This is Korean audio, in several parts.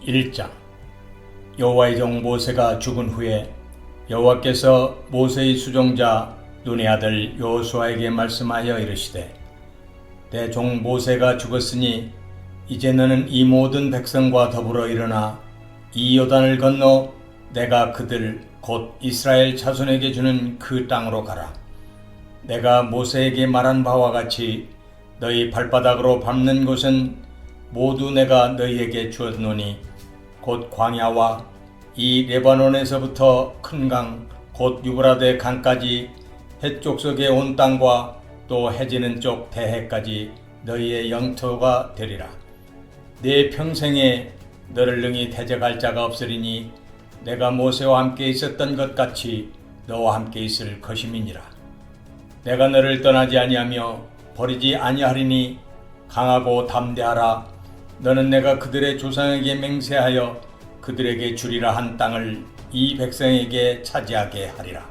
1장. 여호와의 종 모세가 죽은 후에 여호와께서 모세의 수종자 눈의 아들 여호수아에게 말씀하여 이르시되, 내 종 모세가 죽었으니 이제 너는 이 모든 백성과 더불어 일어나 이 요단을 건너 내가 그들 곧 이스라엘 자손에게 주는 그 땅으로 가라. 내가 모세에게 말한 바와 같이 너희 발바닥으로 밟는 곳은 모두 내가 너희에게 주었노니 곧 광야와 이 레바논에서부터 큰 강 곧 유브라데 강까지 해쪽석의 온 땅과 또 해지는 쪽 대해까지 너희의 영토가 되리라. 내 평생에 너를 능히 대적할 자가 없으리니 내가 모세와 함께 있었던 것 같이 너와 함께 있을 것임이니라. 내가 너를 떠나지 아니하며 버리지 아니하리니 강하고 담대하라. 너는 내가 그들의 조상에게 맹세하여 그들에게 주리라 한 땅을 이 백성에게 차지하게 하리라.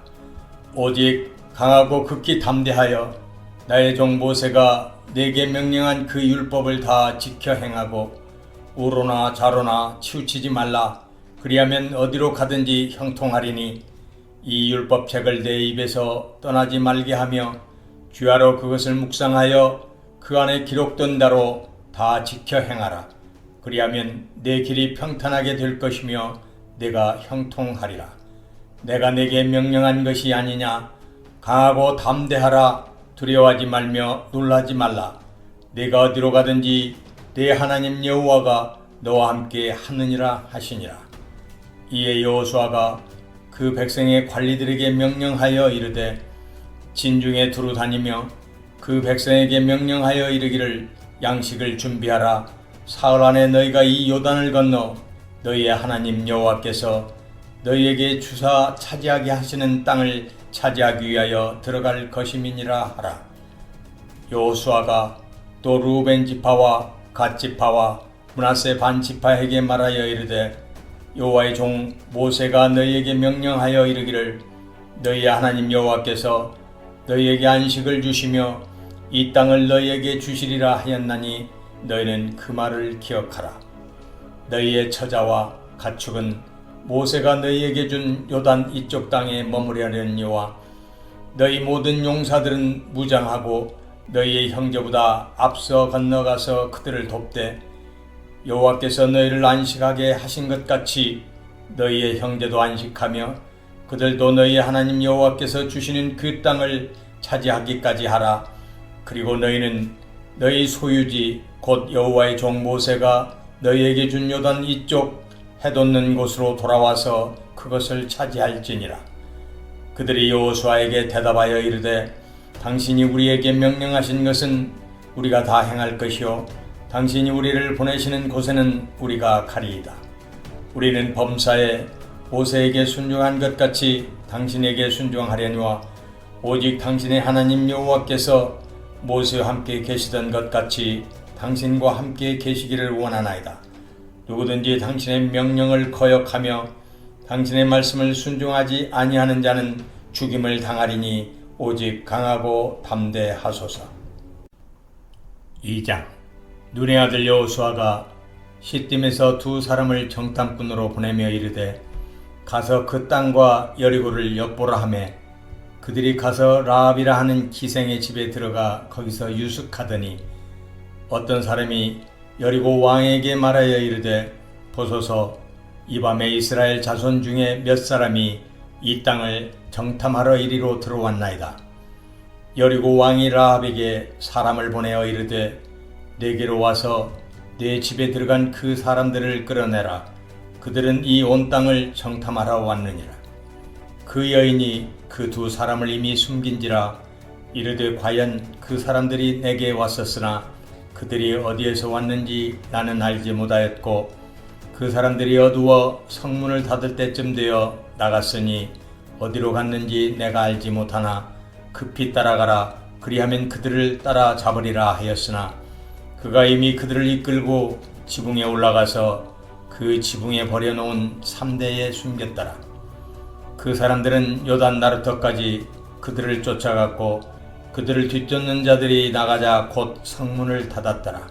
오직 강하고 극히 담대하여 나의 종 모세가 내게 명령한 그 율법을 다 지켜 행하고 우로나 좌로나 치우치지 말라. 그리하면 어디로 가든지 형통하리니 이 율법책을 내 입에서 떠나지 말게 하며 주야로 그것을 묵상하여 그 안에 기록된 대로 다 지켜 행하라. 그리하면 내 길이 평탄하게 될 것이며 내가 형통하리라. 내가 내게 명령한 것이 아니냐. 강하고 담대하라. 두려워하지 말며 놀라지 말라. 내가 어디로 가든지 내 하나님 여호와가 너와 함께 하느니라 하시니라. 이에 여호수아가 그 백성의 관리들에게 명령하여 이르되, 진중에 두루 다니며 그 백성에게 명령하여 이르기를, 양식을 준비하라. 사흘 안에 너희가 이 요단을 건너 너희의 하나님 여호와께서 너희에게 주사 차지하게 하시는 땅을 차지하기 위하여 들어갈 것임이니라 하라. 여호수아가 또 루벤 지파와 갓 지파와 므낫세 반 지파에게 말하여 이르되, 여호와의 종 모세가 너희에게 명령하여 이르기를, 너희의 하나님 여호와께서 너희에게 안식을 주시며 이 땅을 너희에게 주시리라 하였나니 너희는 그 말을 기억하라. 너희의 처자와 가축은 모세가 너희에게 준 요단 이쪽 땅에 머무르려니와 너희 모든 용사들은 무장하고 너희의 형제보다 앞서 건너가서 그들을 돕되, 여호와께서 너희를 안식하게 하신 것 같이 너희의 형제도 안식하며 그들도 너희의 하나님 여호와께서 주시는 그 땅을 차지하기까지 하라. 그리고 너희는 너희 소유지 곧 여호와의 종 모세가 너희에게 준 요단 이쪽 해돋는 곳으로 돌아와서 그것을 차지할지니라. 그들이 여호수아에게 대답하여 이르되, 당신이 우리에게 명령하신 것은 우리가 다 행할 것이요 당신이 우리를 보내시는 곳에는 우리가 가리이다. 우리는 범사에 모세에게 순종한 것 같이 당신에게 순종하려니와 오직 당신의 하나님 여호와께서 모세와 함께 계시던 것 같이 당신과 함께 계시기를 원하나이다. 누구든지 당신의 명령을 거역하며 당신의 말씀을 순종하지 아니하는 자는 죽임을 당하리니 오직 강하고 담대하소서. 2장. 눈의 아들 여호수아가 시딤에서 두 사람을 정탐꾼으로 보내며 이르되, 가서 그 땅과 여리고를 엿보라 하매, 그들이 가서 라합이라 하는 기생의 집에 들어가 거기서 유숙하더니 어떤 사람이 여리고 왕에게 말하여 이르되, 보소서, 이 밤에 이스라엘 자손 중에 몇 사람이 이 땅을 정탐하러 이리로 들어왔나이다. 여리고 왕이 라합에게 사람을 보내어 이르되, 내게로 와서 내 집에 들어간 그 사람들을 끌어내라. 그들은 이 온 땅을 정탐하러 왔느니라. 그 여인이 그 두 사람을 이미 숨긴지라. 이르되, 과연 그 사람들이 내게 왔었으나 그들이 어디에서 왔는지 나는 알지 못하였고, 그 사람들이 어두워 성문을 닫을 때쯤 되어 나갔으니 어디로 갔는지 내가 알지 못하나 급히 따라가라. 그리하면 그들을 따라 잡으리라 하였으나 그가 이미 그들을 이끌고 지붕에 올라가서 그 지붕에 버려놓은 3대에 숨겼더라. 그 사람들은 요단 나루터까지 그들을 쫓아갔고 그들을 뒤쫓는 자들이 나가자 곧 성문을 닫았더라.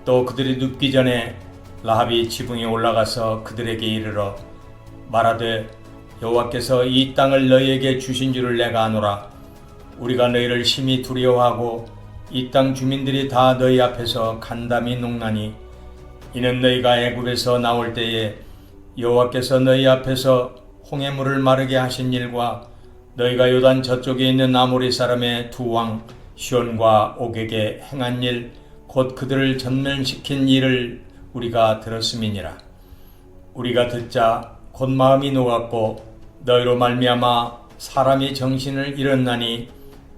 또 그들이 눕기 전에 라합이 지붕에 올라가서 그들에게 이르러 말하되 여호와께서 이 땅을 너희에게 주신 줄을 내가 아노라. 우리가 너희를 심히 두려워하고 이 땅 주민들이 다 너희 앞에서 간담이 녹나니 이는 너희가 애굽에서 나올 때에 여호와께서 너희 앞에서 홍해물을 마르게 하신 일과 너희가 요단 저쪽에 있는 아모리 사람의 두 왕 시온과 옥에게 행한 일 곧 그들을 전멸시킨 일을 우리가 들었음이니라. 우리가 듣자 곧 마음이 녹았고 너희로 말미암아 사람이 정신을 잃었나니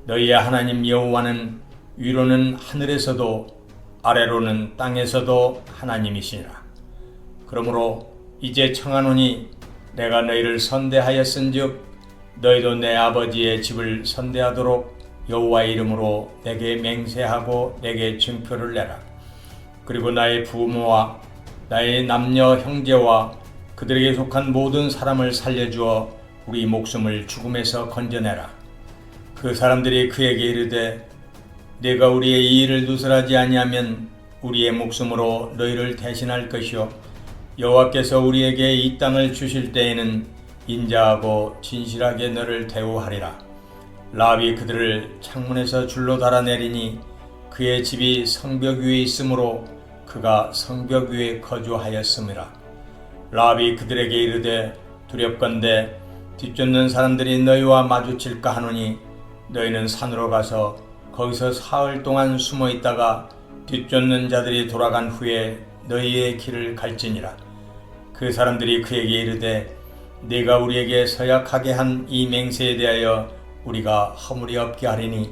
너희의 하나님 여호와는 위로는 하늘에서도 아래로는 땅에서도 하나님이시니라. 그러므로 이제 청하노니 내가 너희를 선대하였은즉 너희도 내 아버지의 집을 선대하도록 여호와의 이름으로 내게 맹세하고 내게 증표를 내라. 그리고 나의 부모와 나의 남녀 형제와 그들에게 속한 모든 사람을 살려주어 우리 목숨을 죽음에서 건져내라. 그 사람들이 그에게 이르되 내가 우리의 이 일을 누설하지 아니하면 우리의 목숨으로 너희를 대신할 것이요 여호와께서 우리에게 이 땅을 주실 때에는 인자하고 진실하게 너를 대우하리라. 라합이 그들을 창문에서 줄로 달아내리니 그의 집이 성벽 위에 있으므로 그가 성벽 위에 거주하였음이라. 라합이 그들에게 이르되 두렵건대 뒤쫓는 사람들이 너희와 마주칠까 하노니 너희는 산으로 가서 거기서 사흘 동안 숨어 있다가 뒤쫓는 자들이 돌아간 후에 너희의 길을 갈지니라. 그 사람들이 그에게 이르되 네가 우리에게 서약하게 한 이 맹세에 대하여 우리가 허물이 없게 하리니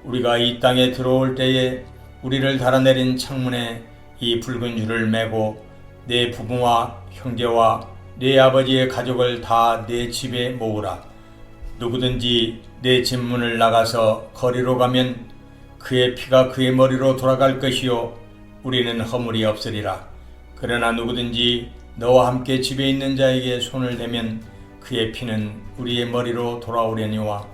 우리가 이 땅에 들어올 때에 우리를 달아내린 창문에 이 붉은 줄을 매고 네 부부와 형제와 네 아버지의 가족을 다 네 집에 모으라. 누구든지 네 집 문을 나가서 거리로 가면 그의 피가 그의 머리로 돌아갈 것이요 우리는 허물이 없으리라. 그러나 누구든지 너와 함께 집에 있는 자에게 손을 대면 그의 피는 우리의 머리로 돌아오려니와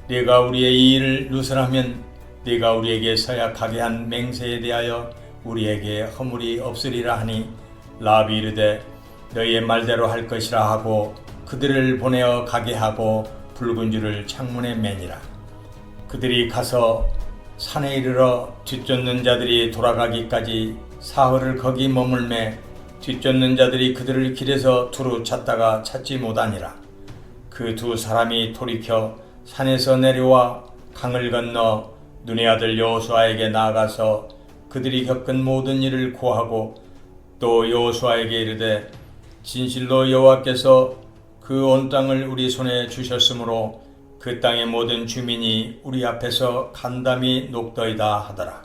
네가 우리의 이 일을 누설하면 네가 우리에게 서약하게 한 맹세에 대하여 우리에게 허물이 없으리라 하니 라합이 이르되 너희의 말대로 할 것이라 하고 그들을 보내어 가게 하고 붉은 줄을 창문에 매니라. 그들이 가서 산에 이르러 뒤쫓는 자들이 돌아가기까지 사흘을 거기 머물매 뒤쫓는 자들이 그들을 길에서 두루 찾다가 찾지 못하니라. 그 두 사람이 돌이켜 산에서 내려와 강을 건너 눈의 아들 여호수아에게 나아가서 그들이 겪은 모든 일을 고하고 또 여호수아에게 이르되 진실로 여호와께서 그 온 땅을 우리 손에 주셨으므로 그 땅의 모든 주민이 우리 앞에서 간담이 녹더이다 하더라.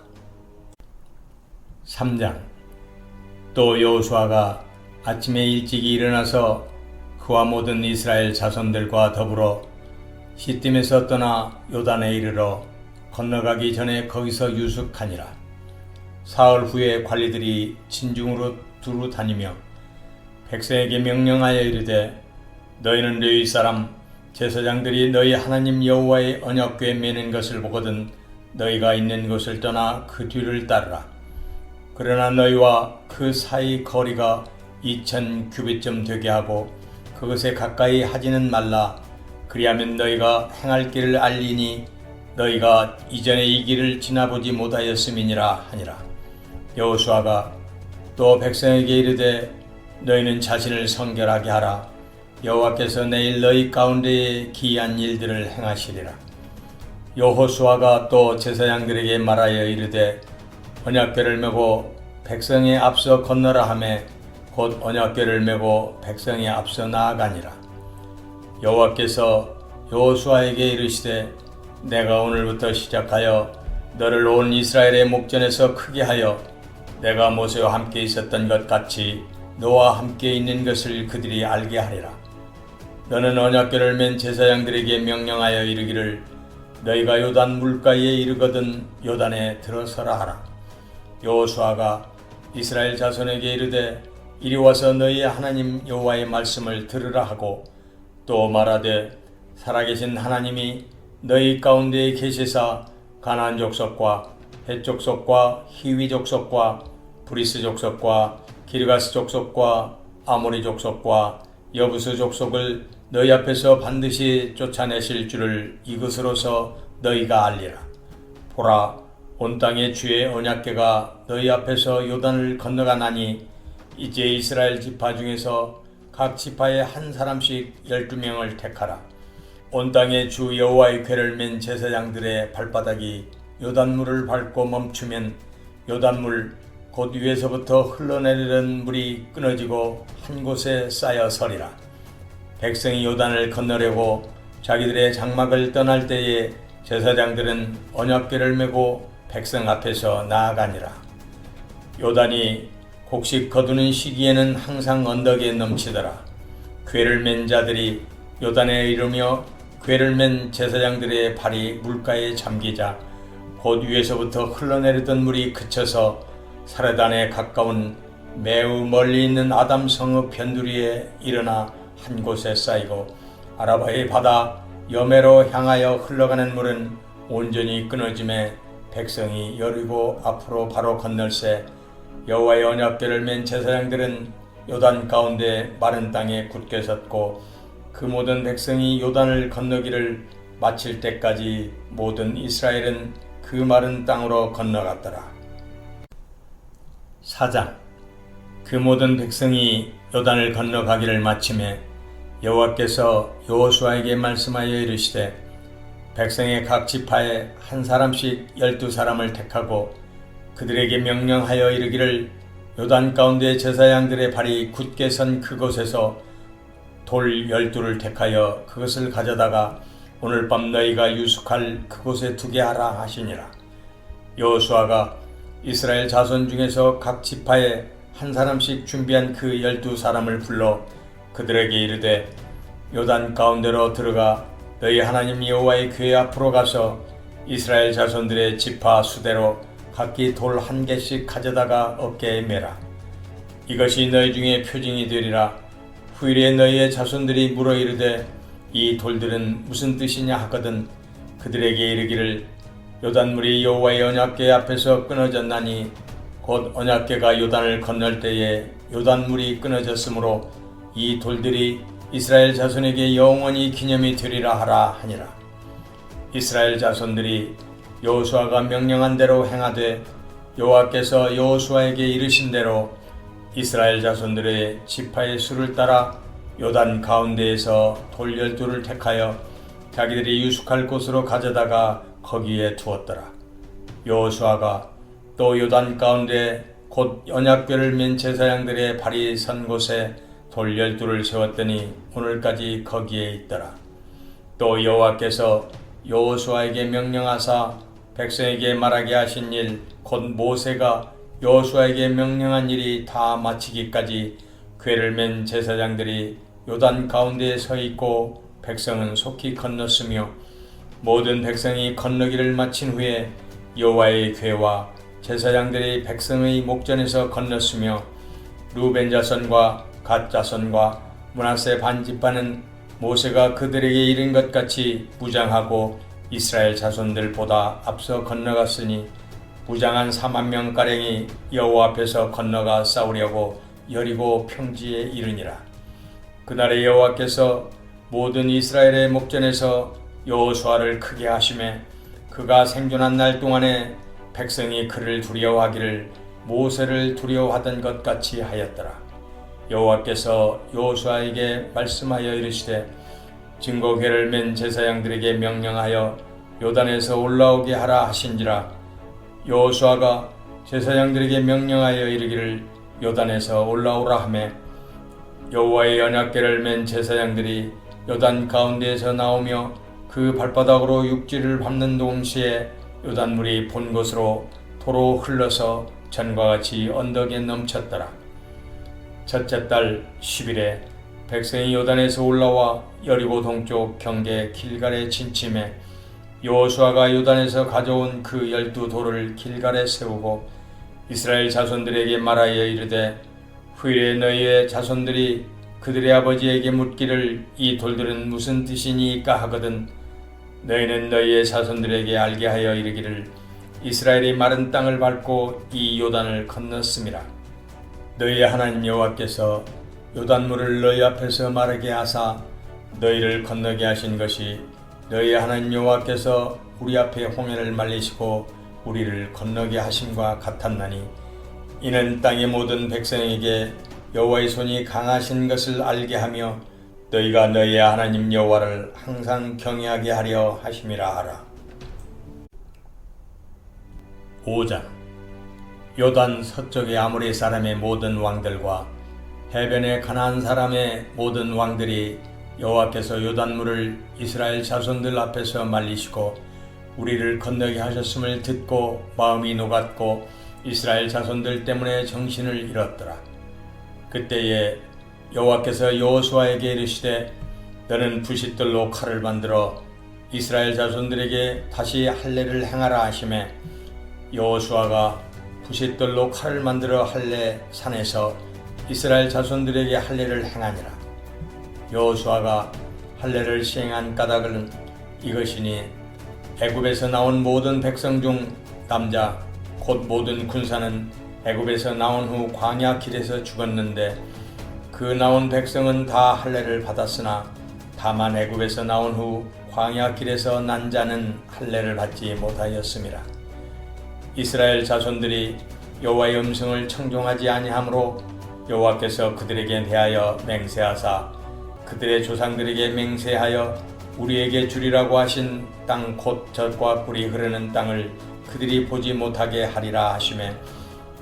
3장. 또 여호수아가 아침에 일찍이 일어나서 그와 모든 이스라엘 자손들과 더불어 시딤에서 떠나 요단에 이르러 건너가기 전에 거기서 유숙하니라. 사흘 후에 관리들이 진중으로 두루 다니며 백성에게 명령하여 이르되 너희는 레위 사람 제사장들이 너희 하나님 여호와의 언약궤 매는 것을 보거든 너희가 있는 곳을 떠나 그 뒤를 따르라. 그러나 너희와 그 사이 거리가 2000규빗쯤 되게 하고 그것에 가까이 하지는 말라. 그리하면 너희가 행할 길을 알리니 너희가 이전에 이 길을 지나보지 못하였음이니라 하니라. 여호수아가 또 백성에게 이르되 너희는 자신을 성결하게 하라. 여호와께서 내일 너희 가운데에 기이한 일들을 행하시리라. 여호수아가 또 제사장들에게 말하여 이르되 언약궤를 메고 백성의 앞서 건너라 하매 곧 언약궤를 메고 백성의 앞서 나아가니라. 여호와께서 여호수아에게 이르시되 내가 오늘부터 시작하여 너를 온 이스라엘의 목전에서 크게 하여 내가 모세와 함께 있었던 것 같이 너와 함께 있는 것을 그들이 알게 하리라. 너는 언약궤를 맨 제사장들에게 명령하여 이르기를 너희가 요단 물가에 이르거든 요단에 들어서라 하라. 여호수아가 이스라엘 자손에게 이르되 이리 와서 너희의 하나님 여호와의 말씀을 들으라 하고 또 말하되 살아계신 하나님이 너희 가운데에 계시사 가나안 족속과 헷 족속과 히위 족속과 브리스 족속과 기르가스 족속과 아모리 족속과 여부스 족속을 너희 앞에서 반드시 쫓아내실 줄을 이것으로서 너희가 알리라. 보라, 온 땅의 주의 언약궤가 너희 앞에서 요단을 건너가나니 이제 이스라엘 지파 중에서 각 지파에 한 사람씩 12명을 택하라. 온 땅의 주 여호와의 궤를 맨 제사장들의 발바닥이 요단물을 밟고 멈추면 요단물 곧 위에서부터 흘러내리는 물이 끊어지고 한 곳에 쌓여 서리라. 백성이 요단을 건너려고 자기들의 장막을 떠날 때에 제사장들은 언약궤를 메고 백성 앞에서 나아가니라. 요단이 곡식 거두는 시기에는 항상 언덕에 넘치더라. 궤를 맨 자들이 요단에 이르며 궤를 맨 제사장들의 발이 물가에 잠기자 곧 위에서부터 흘러내리던 물이 그쳐서 사르단에 가까운 매우 멀리 있는 아담 성읍 변두리에 일어나 한 곳에 쌓이고 아라바의 바다 여매로 향하여 흘러가는 물은 온전히 끊어짐에 백성이 여리고 앞으로 바로 건널새 여호와의 언약궤를 맨 제사장들은 요단 가운데 마른 땅에 굳게 섰고 그 모든 백성이 요단을 건너기를 마칠 때까지 모든 이스라엘은 그 마른 땅으로 건너갔더라. 4장. 그 모든 백성이 요단을 건너가기를 마침에 여호와께서 여호수아에게 말씀하여 이르시되 백성의 각 지파에 한 사람씩 12사람을 택하고 그들에게 명령하여 이르기를 요단 가운데 제사장들의 발이 굳게 선 그곳에서 돌 12를 택하여 그것을 가져다가 오늘 밤 너희가 유숙할 그곳에 두게 하라 하시니라. 여호수아가 이스라엘 자손 중에서 각 지파에 한 사람씩 준비한 그 12사람을 불러 그들에게 이르되 요단 가운데로 들어가 너희 하나님 여호와의 궤 앞으로 가서 이스라엘 자손들의 지파 수대로 각기 돌 한 개씩 가져다가 어깨에 매라. 이것이 너희 중에 표징이 되리라. 후일에 너희의 자손들이 물어 이르되 이 돌들은 무슨 뜻이냐 하거든 그들에게 이르기를 요단물이 여호와의 언약궤 앞에서 끊어졌나니 곧 언약궤가 요단을 건널 때에 요단물이 끊어졌으므로 이 돌들이 이스라엘 자손에게 영원히 기념이 되리라 하라 하니라. 이스라엘 자손들이 여호수아가 명령한 대로 행하되 여호와께서 여호수아에게 이르신 대로 이스라엘 자손들의 지파의 수를 따라 요단 가운데에서 돌 12를 택하여 자기들이 유숙할 곳으로 가져다가 거기에 두었더라. 여호수아가 또 요단 가운데 곧 언약궤를 맨 제사장들의 발이 선 곳에 돌 12를 세웠더니 오늘까지 거기에 있더라. 또 여호와께서 여호수아에게 명령하사 백성에게 말하게 하신 일 곧 모세가 여호수아에게 명령한 일이 다 마치기까지 궤를 맨 제사장들이 요단 가운데에 서 있고 백성은 속히 건넜으며 모든 백성이 건너기를 마친 후에 여호와의 궤와 제사장들이 백성의 목전에서 건넜으며 루벤 자손과 갓 자손과 므낫세 반지파는 모세가 그들에게 이른 것 같이 무장하고 이스라엘 자손들보다 앞서 건너갔으니 무장한 4만 명가량이 여호와 앞에서 건너가 싸우려고 여리고 평지에 이르니라. 그날에 여호와께서 모든 이스라엘의 목전에서 여호수아를 크게 하시매 그가 생존한 날 동안에 백성이 그를 두려워하기를 모세를 두려워하던 것 같이 하였더라. 여호와께서 여호수아에게 말씀하여 이르시되 증거궤를 맨 제사장들에게 명령하여 요단에서 올라오게 하라 하신지라. 여호수아가 제사장들에게 명령하여 이르기를 요단에서 올라오라 하매 여호와의 언약궤를 맨 제사장들이 요단 가운데에서 나오며 그 발바닥으로 육지를 밟는 동시에 요단물이 본 곳으로 도로 흘러서 전과 같이 언덕에 넘쳤더라. 첫째 달 10일에 백성이 요단에서 올라와 여리고 동쪽 경계 길갈에 진침해 여호수아가 요단에서 가져온 그 12돌을 길갈에 세우고 이스라엘 자손들에게 말하여 이르되 후일에 너희의 자손들이 그들의 아버지에게 묻기를 이 돌들은 무슨 뜻이니까 하거든 너희는 너희의 자손들에게 알게 하여 이르기를 이스라엘이 마른 땅을 밟고 이 요단을 건넜음이라. 너희의 하나님 여호와께서 요단물을 너희 앞에서 마르게 하사 너희를 건너게 하신 것이 너희의 하나님 여호와께서 우리 앞에 홍해를 말리시고 우리를 건너게 하심과 같았나니 이는 땅의 모든 백성에게 여호와의 손이 강하신 것을 알게 하며 너희가 너희의 하나님 여호와를 항상 경외하게 하려 하심이라 하라. 5장. 요단 서쪽의 아모리 사람의 모든 왕들과 해변의 가나안 사람의 모든 왕들이 여호와께서 요단물을 이스라엘 자손들 앞에서 말리시고 우리를 건너게 하셨음을 듣고 마음이 녹았고 이스라엘 자손들 때문에 정신을 잃었더라. 그때에 여호와께서 여호수아에게 이르시되 너는 부싯돌로 칼을 만들어 이스라엘 자손들에게 다시 할례를 행하라 하시매 여호수아가 부싯돌로 칼을 만들어 할례 산에서 이스라엘 자손들에게 할례를 행하니라. 여호수아가 할례를 시행한 까닭은 이것이니 애굽에서 나온 모든 백성 중 남자 곧 모든 군사는 애굽에서 나온 후 광야 길에서 죽었는데 그 나온 백성은 다 할례를 받았으나 다만 애굽에서 나온 후 광야 길에서 난 자는 할례를 받지 못하였음이라. 이스라엘 자손들이 여호와의 음성을 청종하지 아니하므로 여호와께서 그들에게 대하여 맹세하사 그들의 조상들에게 맹세하여 우리에게 주리라고 하신 땅 곧 젖과 꿀이 흐르는 땅을 그들이 보지 못하게 하리라 하시매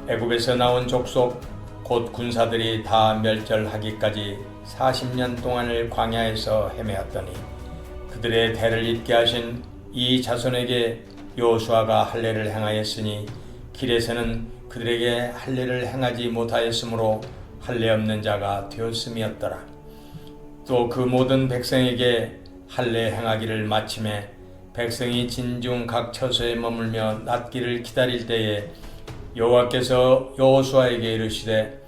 애굽에서 나온 족속 곧 군사들이 다 멸절하기까지 40년 동안을 광야에서 헤매었더니 그들의 대를 잇게 하신 이 자손에게 여호수아가 할례를 행하였으니 길에서는 그들에게 할례를 행하지 못하였으므로 할례 없는 자가 되었음이었더라. 또 그 모든 백성에게 할례 행하기를 마침에 백성이 진중 각 처소에 머물며 낫기를 기다릴 때에 여호와께서 여호수아에게 이르시되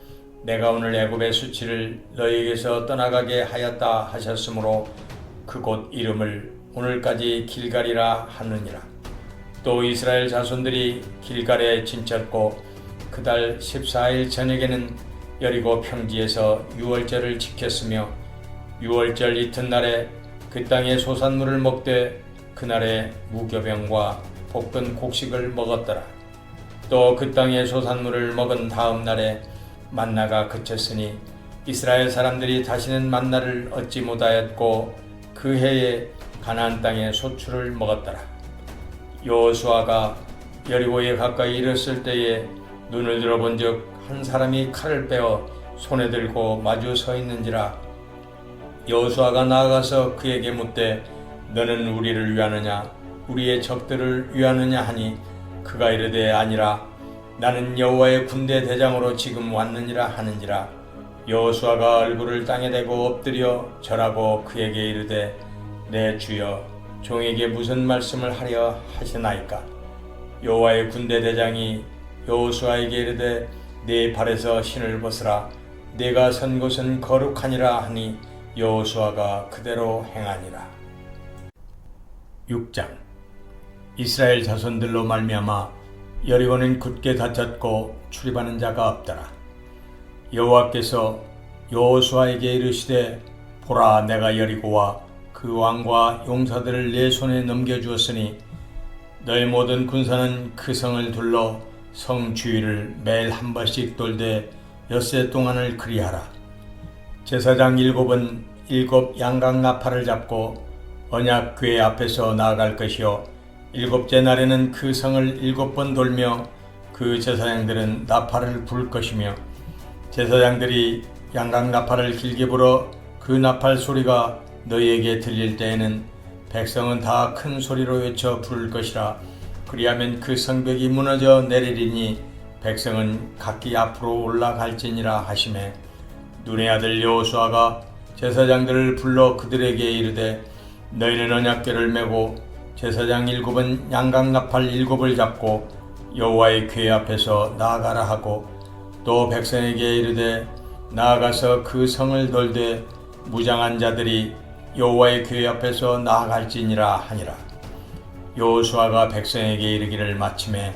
내가 오늘 애굽의 수치를 너희에게서 떠나가게 하였다 하셨으므로 그곳 이름을 오늘까지 길갈이라 하느니라. 또 이스라엘 자손들이 길갈에 진쳤고 그달 14일 저녁에는 여리고 평지에서 유월절을 지켰으며 유월절 이튿날에 그 땅의 소산물을 먹되 그날에 무교병과 볶은 곡식을 먹었더라. 또 그 땅의 소산물을 먹은 다음 날에 만나가 그쳤으니 이스라엘 사람들이 다시는 만나를 얻지 못하였고 그 해에 가나안 땅의 소출을 먹었더라. 여호수아가 여리고에 가까이 이르렀을 때에 눈을 들어본즉 한 사람이 칼을 빼어 손에 들고 마주 서 있는지라. 여호수아가 나아가서 그에게 묻되 너는 우리를 위하느냐 우리의 적들을 위하느냐 하니 그가 이르되 아니라 나는 여호와의 군대 대장으로 지금 왔느니라 하는지라. 여호수아가 얼굴을 땅에 대고 엎드려 절하고 그에게 이르되 내 주여 종에게 무슨 말씀을 하려 하시나이까. 여호와의 군대 대장이 여호수아에게 이르되 네 발에서 신을 벗으라 네가 선 곳은 거룩하니라 하니 여호수아가 그대로 행하니라. 6장. 이스라엘 자손들로 말미암아 여리고는 굳게 닫혔고 출입하는 자가 없더라. 여호와께서 여호수아에게 이르시되 보라 내가 여리고와 그 왕과 용사들을 내 손에 넘겨주었으니 너희 모든 군사는 그 성을 둘러 성 주위를 매일 한 번씩 돌되 엿새 동안을 그리하라. 제사장 7은 7 양각 나팔을 잡고 언약 궤 앞에서 나아갈 것이요 7째 날에는 그 성을 7번 돌며 그 제사장들은 나팔을 불 것이며 제사장들이 양각 나팔을 길게 불어 그 나팔 소리가 너희에게 들릴 때에는 백성은 다 큰 소리로 외쳐 부를 것이라. 그리하면 그 성벽이 무너져 내리리니 백성은 각기 앞으로 올라갈지니라 하시매 눈의 아들 여호수아가 제사장들을 불러 그들에게 이르되 너희는 언약궤를 메고 제사장 7은 양각 나팔 7을 잡고 여호와의 궤 앞에서 나아가라 하고 또 백성에게 이르되 나아가서 그 성을 돌되 무장한 자들이 여호와의 궤 앞에서 나아갈지니라 하니라. 여호수아가 백성에게 이르기를 마침에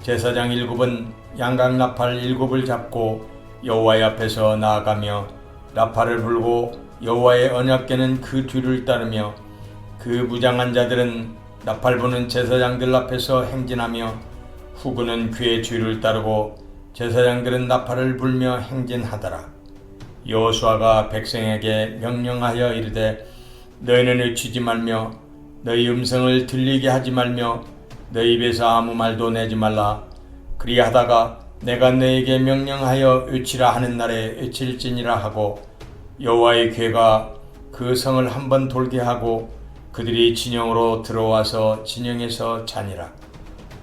제사장 7은 양각 나팔 7을 잡고 여호와의 앞에서 나아가며 나팔을 불고 여호와의 언약궤는 그 뒤를 따르며 그 무장한 자들은 나팔 부는 제사장들 앞에서 행진하며 후군은 그의 뒤를 따르고 제사장들은 나팔을 불며 행진하더라. 여호수아가 백성에게 명령하여 이르되 너희는 외치지 말며 너희 음성을 들리게 하지 말며 너희 입에서 아무 말도 내지 말라. 그리하다가 내가 너희에게 명령하여 외치라 하는 날에 외칠지니라 하고 여호와의 궤가 그 성을 한번 돌게 하고 그들이 진영으로 들어와서 진영에서 자니라.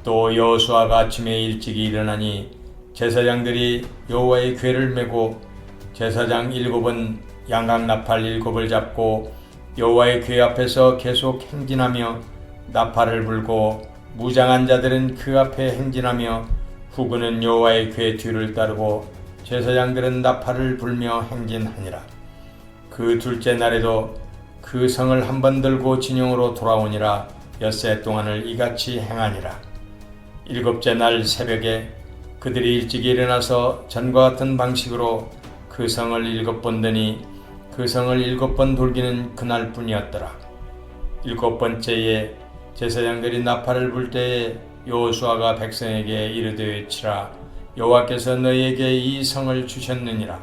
또 여호수아가 아침에 일찍이 일어나니 제사장들이 여호와의 궤를 메고 제사장 7은 양각 나팔 7을 잡고 여호와의 궤 앞에서 계속 행진하며 나팔을 불고 무장한 자들은 그 앞에 행진하며 후군은 여호와의 궤 뒤를 따르고 제사장들은 나팔을 불며 행진하니라. 그 둘째 날에도 그 성을 한번 들고 진영으로 돌아오니라. 엿새 동안을 이같이 행하니라. 일곱째 날 새벽에 그들이 일찍 일어나서 전과 같은 방식으로 그 성을 7번 드니 그 성을 7번 돌기는 그날뿐이었더라. 7번째에 제사장들이 나팔을 불 때에 여호수아가 백성에게 이르되 외치라. 여호와께서 너희에게 이 성을 주셨느니라.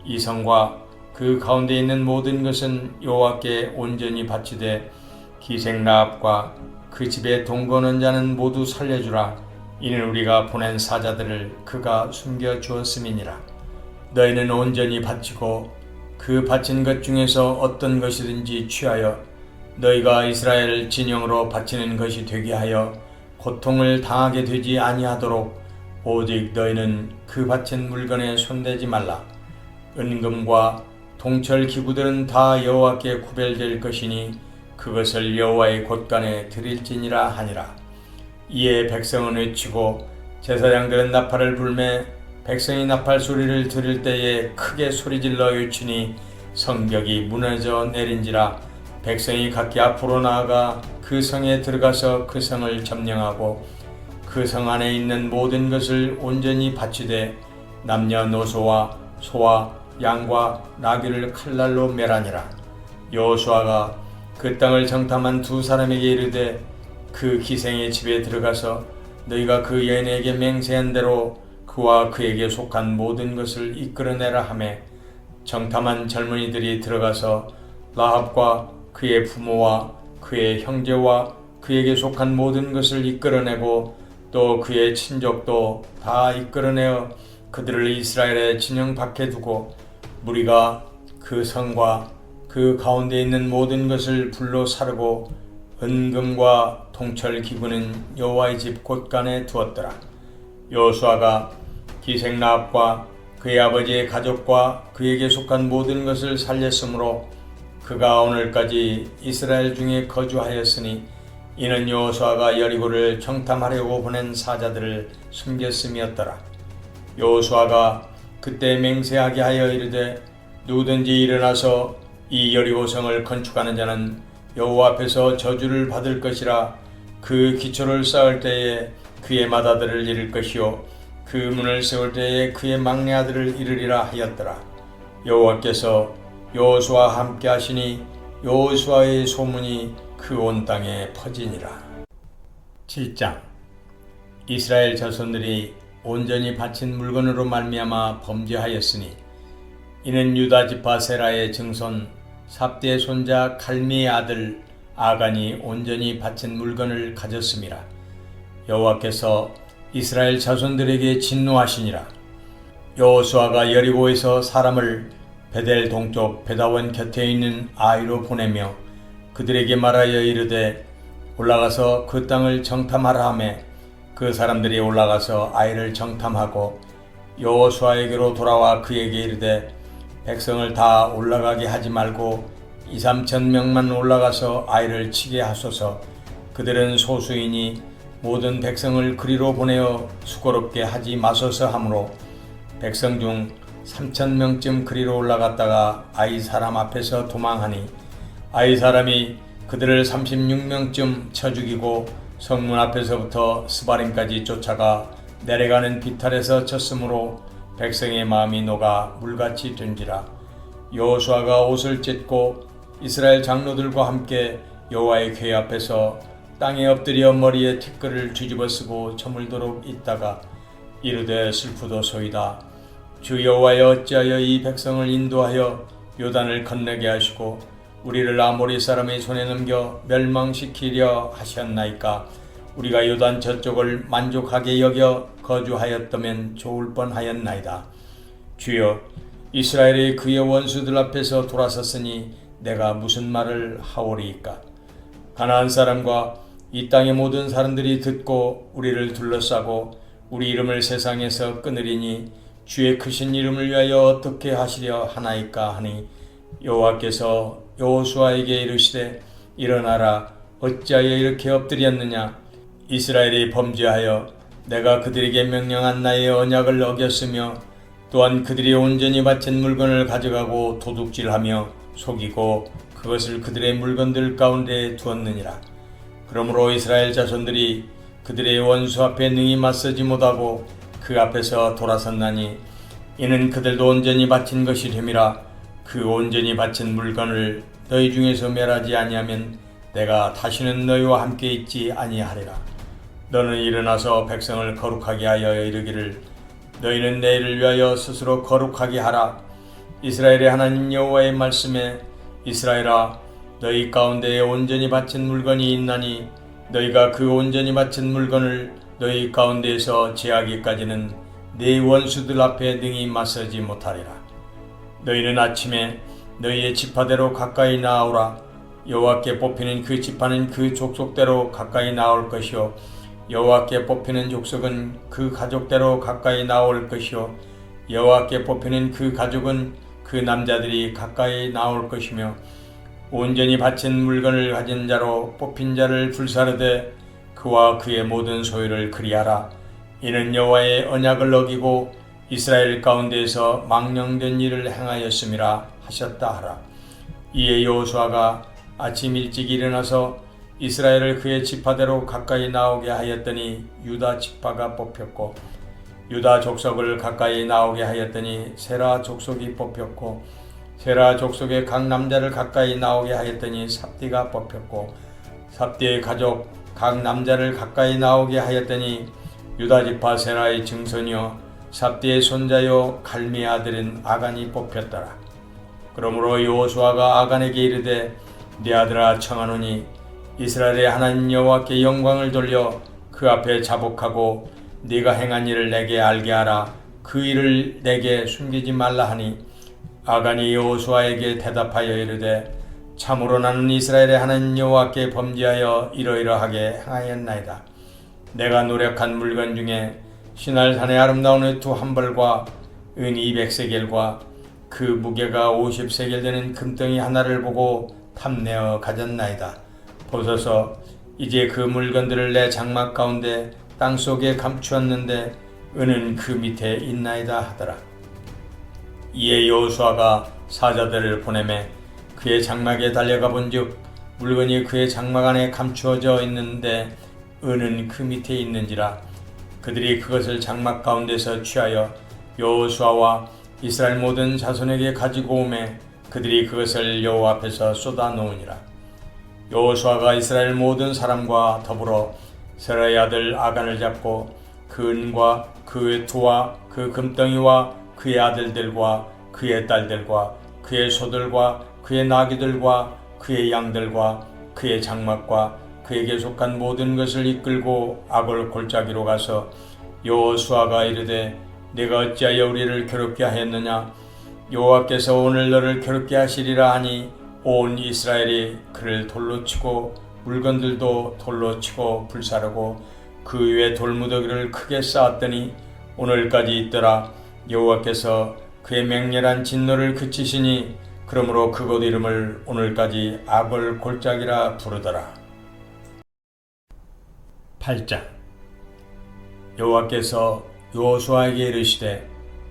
이 성과 그 가운데 있는 모든 것은 여호와께 온전히 바치되 기생라합과 그 집에 동거하는 자는 모두 살려주라. 이는 우리가 보낸 사자들을 그가 숨겨 주었음이니라. 너희는 온전히 바치고 그 바친 것 중에서 어떤 것이든지 취하여 너희가 이스라엘 진영으로 바치는 것이 되게 하여 고통을 당하게 되지 아니하도록 오직 너희는 그 바친 물건에 손대지 말라. 은금과 동철 기구들은 다 여호와께 구별될 것이니 그것을 여호와의 곳간에 드릴지니라 하니라. 이에 백성은 외치고 제사장들은 나팔을 불매 백성이 나팔 소리를 들을 때에 크게 소리질러 외치니 성벽이 무너져 내린지라. 백성이 각기 앞으로 나아가 그 성에 들어가서 그 성을 점령하고 그 성 안에 있는 모든 것을 온전히 바치되 남녀노소와 소와 양과 나귀를 칼날로 멸하니라. 여호수아가 그 땅을 정탐한 두 사람에게 이르되 그 기생의 집에 들어가서 너희가 그 여인에게 맹세한 대로 그와 그에게 속한 모든 것을 이끌어내라 하매 정탐한 젊은이들이 들어가서 라합과 그의 부모와 그의 형제와 그에게 속한 모든 것을 이끌어내고 또 그의 친족도 다 이끌어내어 그들을 이스라엘의 진영 밖에 두고 무리가 그 성과 그 가운데 있는 모든 것을 불로 사르고 은금과 통철 기구는 여호와의 집 곳간에 두었더라. 여호수아가 기생라합과 그의 아버지의 가족과 그에게 속한 모든 것을 살렸으므로 그가 오늘까지 이스라엘 중에 거주하였으니 이는 여호수아가 여리고를 정탐하려고 보낸 사자들을 숨겼음이었더라. 여호수아가 그때 맹세하게 하여 이르되 누구든지 일어나서 이 여리고성을 건축하는 자는 여호와 앞에서 저주를 받을 것이라. 그 기초를 쌓을 때에 그의 맏아들을 잃을 것이요 그 문을 세울 때에 그의 막내 아들을 잃으리라 하였더라. 여호와께서 여호수아와 함께 하시니 여호수아의 소문이 그 온 땅에 퍼지니라. 7장. 이스라엘 자손들이 온전히 바친 물건으로 말미암아 범죄하였으니 이는 유다 지파 세라의 증손 삽대의 손자 갈미의 아들 아간이 온전히 바친 물건을 가졌음이라. 여호와께서 이스라엘 자손들에게 진노하시니라. 여호수아가 여리고에서 사람을 베델 동쪽 베다원 곁에 있는 아이로 보내며 그들에게 말하여 이르되 올라가서 그 땅을 정탐하라 하며 그 사람들이 올라가서 아이를 정탐하고 여호수아에게로 돌아와 그에게 이르되 백성을 다 올라가게 하지 말고 2-3천 명만 올라가서 아이를 치게 하소서. 그들은 소수이니 모든 백성을 그리로 보내어 수고롭게 하지 마소서 하므로 백성 중 3,000명쯤 그리로 올라갔다가 아이 사람 앞에서 도망하니 아이 사람이 그들을 36명쯤 쳐 죽이고 성문 앞에서부터 스바림까지 쫓아가 내려가는 비탈에서 쳤으므로 백성의 마음이 녹아 물같이 된지라. 여호수아가 옷을 찢고 이스라엘 장로들과 함께 여호와의 궤 앞에서 땅에 엎드려 머리에 티끌을 뒤집어쓰고 저물도록 있다가 이르되 슬프도소이다. 주 여호와여, 어찌하여 이 백성을 인도하여 요단을 건너게 하시고 우리를 아모리 사람의 손에 넘겨 멸망시키려 하셨나이까. 우리가 요단 저쪽을 만족하게 여겨 거주하였다면 좋을 뻔하였나이다. 주여, 이스라엘이 그의 원수들 앞에서 돌아섰으니 내가 무슨 말을 하오리이까. 가나안 사람과 이 땅의 모든 사람들이 듣고 우리를 둘러싸고 우리 이름을 세상에서 끊으리니 주의 크신 이름을 위하여 어떻게 하시려 하나이까 하니, 여호와께서 여호수아에게 이르시되 일어나라. 어찌하여 이렇게 엎드렸느냐. 이스라엘이 범죄하여 내가 그들에게 명령한 나의 언약을 어겼으며 또한 그들이 온전히 바친 물건을 가져가고 도둑질하며 속이고 그것을 그들의 물건들 가운데 두었느니라. 그러므로 이스라엘 자손들이 그들의 원수 앞에 능히 맞서지 못하고 그 앞에서 돌아섰나니 이는 그들도 온전히 바친 것이 됨이라. 그 온전히 바친 물건을 너희 중에서 멸하지 아니하면 내가 다시는 너희와 함께 있지 아니하리라. 너는 일어나서 백성을 거룩하게 하여 이르기를 너희는 내일을 위하여 스스로 거룩하게 하라. 이스라엘의 하나님 여호와의 말씀에 이스라엘아, 너희 가운데에 온전히 바친 물건이 있나니 너희가 그 온전히 바친 물건을 너희 가운데에서 제하기까지는 네 원수들 앞에 능히 맞서지 못하리라. 너희는 아침에 너희의 지파대로 가까이 나아오라. 여호와께 뽑히는 그 지파는 그 족속대로 가까이 나올 것이요 여호와께 뽑히는 족속은 그 가족대로 가까이 나올 것이요 여호와께 뽑히는 그 가족은 그 남자들이 가까이 나올 것이며 온전히 바친 물건을 가진 자로 뽑힌 자를 불사르되 그와 그의 모든 소유를 그리하라. 이는 여호와의 언약을 어기고 이스라엘 가운데에서 망령된 일을 행하였음이라 하셨다 하라. 이에 여호수아가 아침 일찍 일어나서 이스라엘을 그의 지파대로 가까이 나오게 하였더니 유다 지파가 뽑혔고 유다 족속을 가까이 나오게 하였더니 세라 족속이 뽑혔고 세라 족속의 각 남자를 가까이 나오게 하였더니 삽디가 뽑혔고 삽디의 가족 각 남자를 가까이 나오게 하였더니 유다 지파 세라의 증손이요 삽디의 손자요 갈미의 아들인 아간이 뽑혔더라. 그러므로 여호수아가 아간에게 이르되 네 아들아 청하노니 이스라엘의 하나님 여호와께 영광을 돌려 그 앞에 자복하고 네가 행한 일을 내게 알게 하라. 그 일을 내게 숨기지 말라 하니 아간이 여호수아에게 대답하여 이르되 참으로 나는 이스라엘의 하나님 여호와께 범죄하여 이러이러하게 행하였나이다. 내가 노력한 물건 중에 시날산의 아름다운 외투 한 벌과 은 200세겔과 그 무게가 50세겔 되는 금덩이 하나를 보고 탐내어 가졌나이다. 보소서, 이제 그 물건들을 내 장막 가운데 땅속에 감추었는데 은은 그 밑에 있나이다 하더라. 이에 여호수아가 사자들을 보내매 그의 장막에 달려가 본즉 물건이 그의 장막 안에 감추어져 있는데 은은 그 밑에 있는지라. 그들이 그것을 장막 가운데서 취하여 여호수아와 이스라엘 모든 자손에게 가지고 오매 그들이 그것을 여호와 앞에서 쏟아 놓으니라. 여호수아가 이스라엘 모든 사람과 더불어 세라의 아들 아간을 잡고 그 은과 그 외투와 그 금덩이와 그의 아들들과 그의 딸들과 그의 소들과 그의 나귀들과 그의 양들과 그의 장막과 그에게 속한 모든 것을 이끌고 아골 골짜기로 가서 여호수아가 이르되 네가 어찌하여 우리를 괴롭게 하였느냐. 여호와께서 오늘 너를 괴롭게 하시리라 하니 온 이스라엘이 그를 돌로 치고 물건들도 돌로 치고 불사르고 그 위에 돌무더기를 크게 쌓았더니 오늘까지 있더라. 여호와께서 그의 맹렬한 진노를 그치시니 그러므로 그곳 이름을 오늘까지 아골 골짜기라 부르더라. 8장. 여호와께서 여호수아에게 이르시되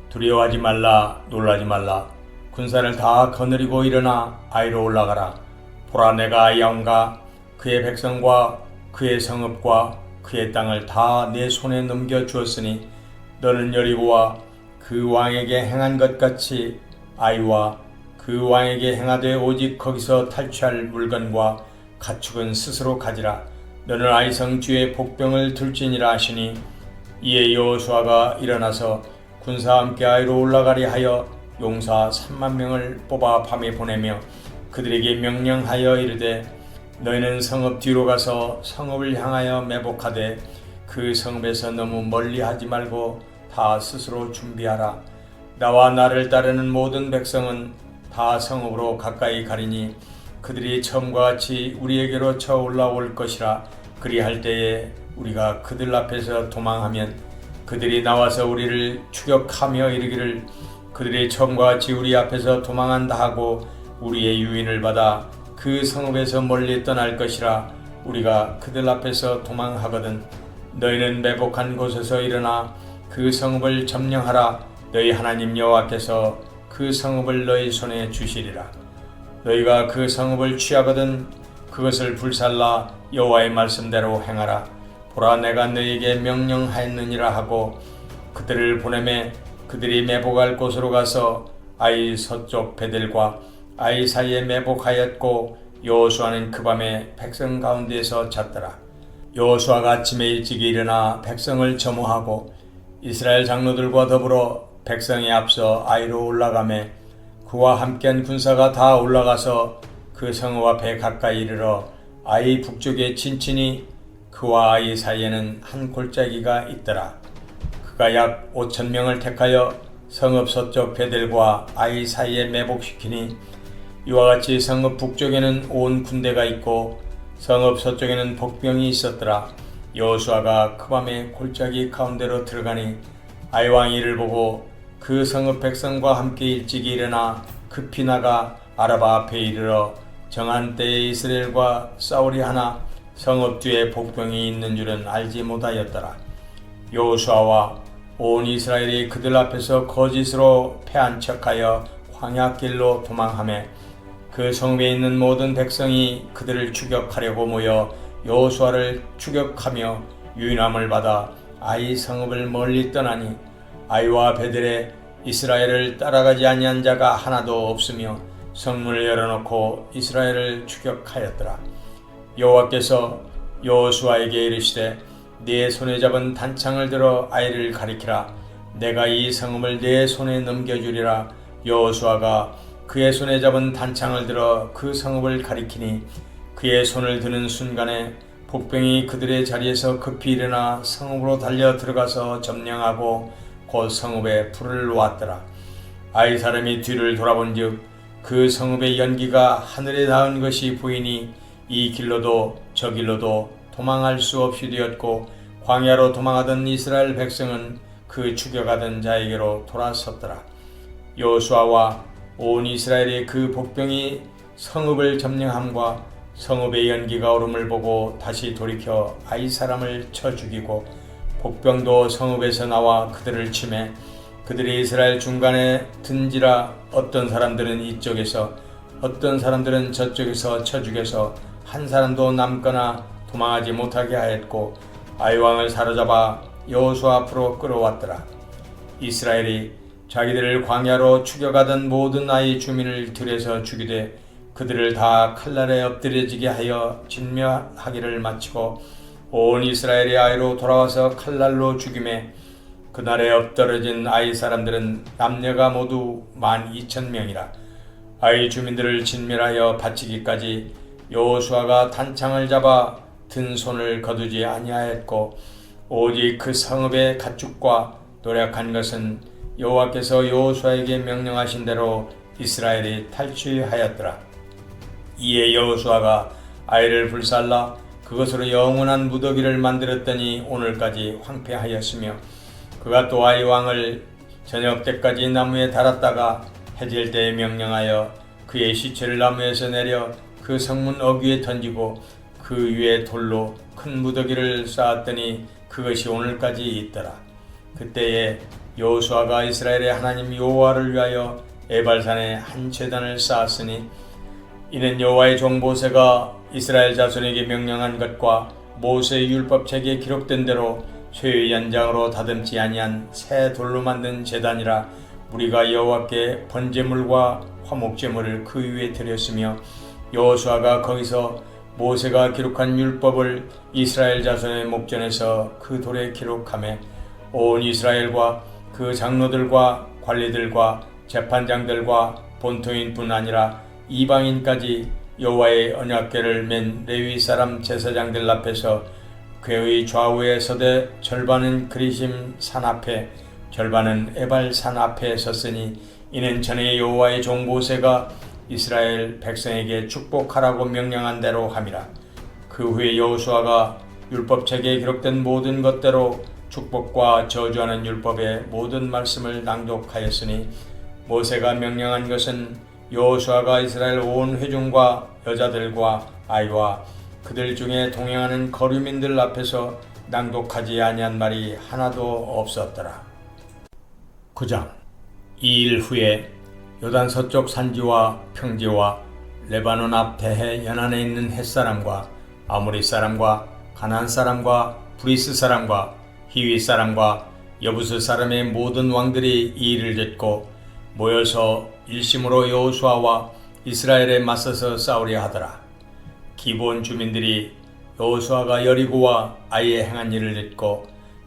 두려워하지 말라, 놀라지 말라. 군사를 다 거느리고 일어나 아이로 올라가라. 보라, 내가 아이암과 그의 백성과 그의 성읍과 그의 땅을 다 내 손에 넘겨 주었으니 너는 여리고와 그 왕에게 행한 것 같이 아이와 그 왕에게 행하되 오직 거기서 탈취할 물건과 가축은 스스로 가지라. 너는 아이성 뒤에 복병을 들지니라 하시니 이에 여호수아가 일어나서 군사와 함께 아이로 올라가리 하여 용사 3만 명을 뽑아 밤에 보내며 그들에게 명령하여 이르되 너희는 성읍 뒤로 가서 성읍을 향하여 매복하되 그 성읍에서 너무 멀리 하지 말고 다 스스로 준비하라. 나와 나를 따르는 모든 백성은 다 성읍으로 가까이 가리니 그들이 처음과 같이 우리에게로 쳐 올라올 것이라. 그리할 때에 우리가 그들 앞에서 도망하면 그들이 나와서 우리를 추격하며 이르기를 그들이 처음과 같이 우리 앞에서 도망한다 하고 우리의 유인을 받아 그 성읍에서 멀리 떠날 것이라. 우리가 그들 앞에서 도망하거든 너희는 매복한 곳에서 일어나 그 성읍을 점령하라. 너희 하나님 여호와께서 그 성읍을 너희 손에 주시리라. 너희가 그 성읍을 취하거든 그것을 불살라 여호와의 말씀대로 행하라. 보라 내가 너희에게 명령하였느니라 하고 그들을 보내매 그들이 매복할 곳으로 가서 아이 서쪽 베델과 아이 사이에 매복하였고 여호수아는 그 밤에 백성 가운데에서 잤더라. 여호수아가 아침에 일찍 일어나 백성을 점호하고 이스라엘 장로들과 더불어 백성에 앞서 아이로 올라가매 그와 함께한 군사가 다 올라가서 그 성읍 앞에 가까이 이르러 아이 북쪽에 친친이 그와 아이 사이에는 한 골짜기가 있더라. 그가 약 5,000명을 택하여 성읍 서쪽 베델과 아이 사이에 매복시키니 이와 같이 성읍 북쪽에는 온 군대가 있고 성읍 서쪽에는 복병이 있었더라. 여호수아가 그 밤에 골짜기 가운데로 들어가니 아이 왕이 이를 보고 그 성읍 백성과 함께 일찍 일어나 급히 나가 아라바 앞에 이르러 정한 때에 이스라엘과 싸우리 하나 성읍 뒤에 복병이 있는 줄은 알지 못하였더라. 여호수아와 온 이스라엘이 그들 앞에서 거짓으로 패한 척하여 광야길로 도망하며 그 성읍에 있는 모든 백성이 그들을 추격하려고 모여 여호수아를 추격하며 유인함을 받아 아이 성읍을 멀리 떠나니 아이와 베델에 이스라엘을 따라가지 아니한 자가 하나도 없으며 성문을 열어놓고 이스라엘을 추격하였더라. 여호와께서 여호수아에게 이르시되 네 손에 잡은 단창을 들어 아이를 가리키라. 내가 이 성읍을 네 손에 넘겨주리라. 여호수아가 그의 손에 잡은 단창을 들어 그 성읍을 가리키니 그의 손을 드는 순간에 복병이 그들의 자리에서 급히 일어나 성읍으로 달려 들어가서 점령하고 곧 성읍에 불을 놓았더라. 아이 사람이 뒤를 돌아본즉 그 성읍의 연기가 하늘에 닿은 것이 보이니 이 길로도 저 길로도 도망할 수 없이 되었고 광야로 도망하던 이스라엘 백성은 그 추격하던 자에게로 돌아섰더라. 여호수아와 온 이스라엘의 그 복병이 성읍을 점령함과 성읍의 연기가 오름을 보고 다시 돌이켜 아이 사람을 쳐 죽이고 복병도 성읍에서 나와 그들을 치매 그들이 이스라엘 중간에 든지라. 어떤 사람들은 이쪽에서 어떤 사람들은 저쪽에서 쳐 죽여서 한 사람도 남거나 도망하지 못하게 하였고 아이 왕을 사로잡아 여호수아 앞으로 끌어왔더라. 이스라엘이 자기들을 광야로 추격하던 모든 아이 주민을 들에서 죽이되 그들을 다 칼날에 엎드려지게 하여 진멸하기를 마치고 온 이스라엘의 아이로 돌아와서 칼날로 죽임에 그날에 엎드러진 아이 사람들은 남녀가 모두 12,000명이라. 아이 주민들을 진멸하여 바치기까지 여호수아가 단창을 잡아 든 손을 거두지 아니하였고 오직 그 성읍의 가축과 노력한 것은 여호와께서 여호수아에게 명령하신 대로 이스라엘이 탈취하였더라. 이에 여호수아가 아이를 불살라 그것으로 영원한 무더기를 만들었더니 오늘까지 황폐하였으며 그가 또 아이 왕을 저녁 때까지 나무에 달았다가 해질 때에 명령하여 그의 시체를 나무에서 내려 그 성문 어귀에 던지고 그 위에 돌로 큰 무더기를 쌓았더니 그것이 오늘까지 있더라. 그때에 여호수아가 이스라엘의 하나님 여호와를 위하여 에발산에 한 제단을 쌓았으니 이는 여호와의 종 모세가 이스라엘 자손에게 명령한 것과 모세의 율법책에 기록된 대로 쇠의 연장으로 다듬지 아니한 새 돌로 만든 제단이라 우리가 여호와께 번제물과 화목제물을 그 위에 드렸으며 여호수아가 거기서 모세가 기록한 율법을 이스라엘 자손의 목전에서 그 돌에 기록하며 온 이스라엘과 그 장로들과 관리들과 재판장들과 본토인뿐 아니라 이방인까지 여호와의 언약궤를 맨 레위 사람 제사장들 앞에서 궤의 좌우에 서되 절반은 그리심 산 앞에 절반은 에발 산 앞에 섰으니 이는 전에 여호와의 종 모세가 이스라엘 백성에게 축복하라고 명령한 대로 함이라. 그 후에 여호수아가 율법책에 기록된 모든 것대로 축복과 저주하는 율법의 모든 말씀을 낭독하였으니 모세가 명령한 것은 여호수아가 이스라엘 온 회중과 여자들과 아이와 그들 중에 동행하는 거류민들 앞에서 낭독하지 아니한 말이 하나도 없었더라. 9장. 이 일 후에 요단 서쪽 산지와 평지와 레바논 앞 대해 연안에 있는 헷사람과 아모리 사람과 가나안 사람과 브리스 사람과 히위 사람과 여부스 사람의 모든 왕들이 이 일을 듣고 모여서 일심으로 여호수아와 이스라엘에 맞서서 싸우려 하더라. 기브온 주민들이 여호수아가 여리고와 아이에 행한 일을 듣고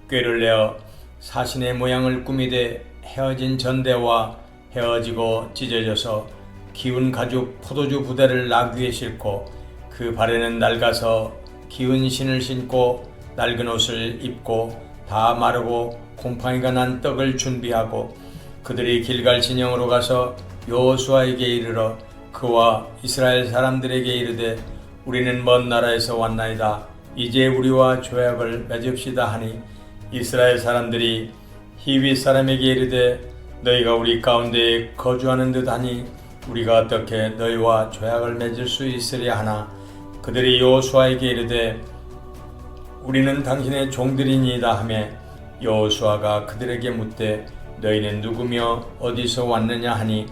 꾀를 내어 사신의 모양을 꾸미되 헤어진 전대와 헤어지고 찢어져서 기운 가죽 포도주 부대를 나귀에 싣고 그 발에는 낡아서 기운 신을 신고 낡은 옷을 입고 다 마르고 곰팡이가 난 떡을 준비하고 그들이 길갈 진영으로 가서 여호수아에게 이르러 그와 이스라엘 사람들에게 이르되 우리는 먼 나라에서 왔나이다. 이제 우리와 조약을 맺읍시다 하니 이스라엘 사람들이 히위 사람에게 이르되 너희가 우리 가운데에 거주하는 듯하니 우리가 어떻게 너희와 조약을 맺을 수 있으랴 하나 그들이 여호수아에게 이르되 우리는 당신의 종들이니이다 하며 여호수아가 그들에게 묻되 너희는 누구며 어디서 왔느냐 하니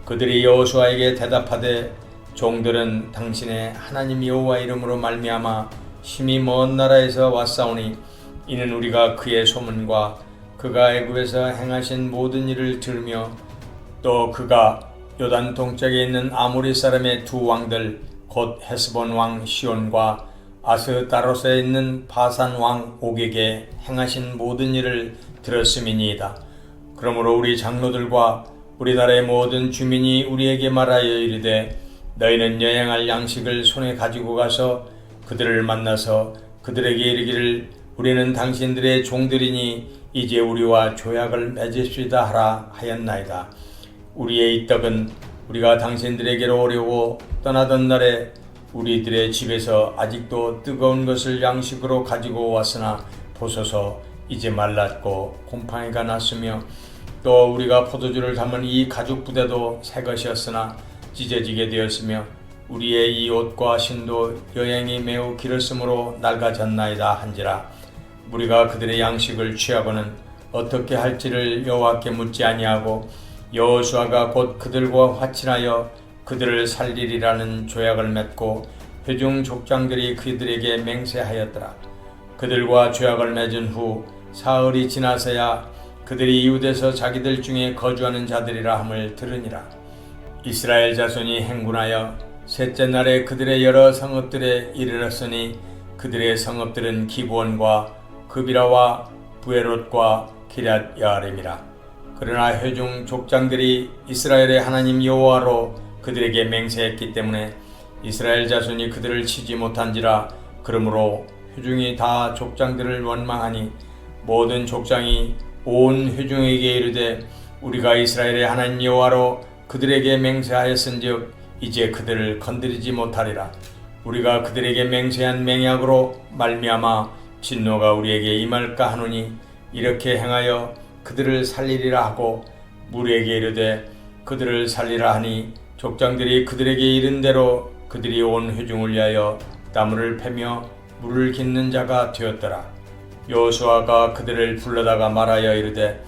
그들이 여호수아에게 대답하되 종들은 당신의 하나님 여호와 이름으로 말미암아 심히 먼 나라에서 왔사오니 이는 우리가 그의 소문과 그가 애굽에서 행하신 모든 일을 들으며 또 그가 요단 동쪽에 있는 아모리 사람의 두 왕들 곧 헤스본 왕 시온과 아스다롯에 있는 바산 왕 옥에게 행하신 모든 일을 들었음이니이다. 그러므로 우리 장로들과 우리나라의 모든 주민이 우리에게 말하여 이르되 너희는 여행할 양식을 손에 가지고 가서 그들을 만나서 그들에게 이르기를 우리는 당신들의 종들이니 이제 우리와 조약을 맺읍시다 하라 하였나이다. 우리의 이 떡은 우리가 당신들에게로 오려고 떠나던 날에 우리들의 집에서 아직도 뜨거운 것을 양식으로 가지고 왔으나 보소서 이제 말랐고 곰팡이가 났으며 또 우리가 포도주를 담은 이 가죽 부대도 새 것이었으나 찢어지게 되었으며 우리의 이 옷과 신도 여행이 매우 길었으므로 낡아졌나이다 한지라. 우리가 그들의 양식을 취하고는 어떻게 할지를 여호와께 묻지 아니하고 여호수아가 곧 그들과 화친하여 그들을 살리리라는 조약을 맺고 회중 족장들이 그들에게 맹세하였더라. 그들과 조약을 맺은 후 사흘이 지나서야 그들이 이웃에서 자기들 중에 거주하는 자들이라 함을 들으니라. 이스라엘 자손이 행군하여 셋째 날에 그들의 여러 성읍들에 이르렀으니 그들의 성읍들은 기브온과 그비라와 부에롯과 기럇 여아림이라. 그러나 회중 족장들이 이스라엘의 하나님 여호와로 그들에게 맹세했기 때문에 이스라엘 자손이 그들을 치지 못한지라. 그러므로 회중이 다 족장들을 원망하니 모든 족장이 온 회중에게 이르되 우리가 이스라엘의 하나님 여호와로 그들에게 맹세하였은즉 이제 그들을 건드리지 못하리라. 우리가 그들에게 맹세한 맹약으로 말미암아 진노가 우리에게 임할까 하노니 이렇게 행하여 그들을 살리리라 하고 무리에게 이르되 그들을 살리라 하니 족장들이 그들에게 이른 대로 그들이 온 회중을 위하여 나무를 패며 물을 깃는 자가 되었더라. 여호수아가 그들을 불러다가 말하여 이르되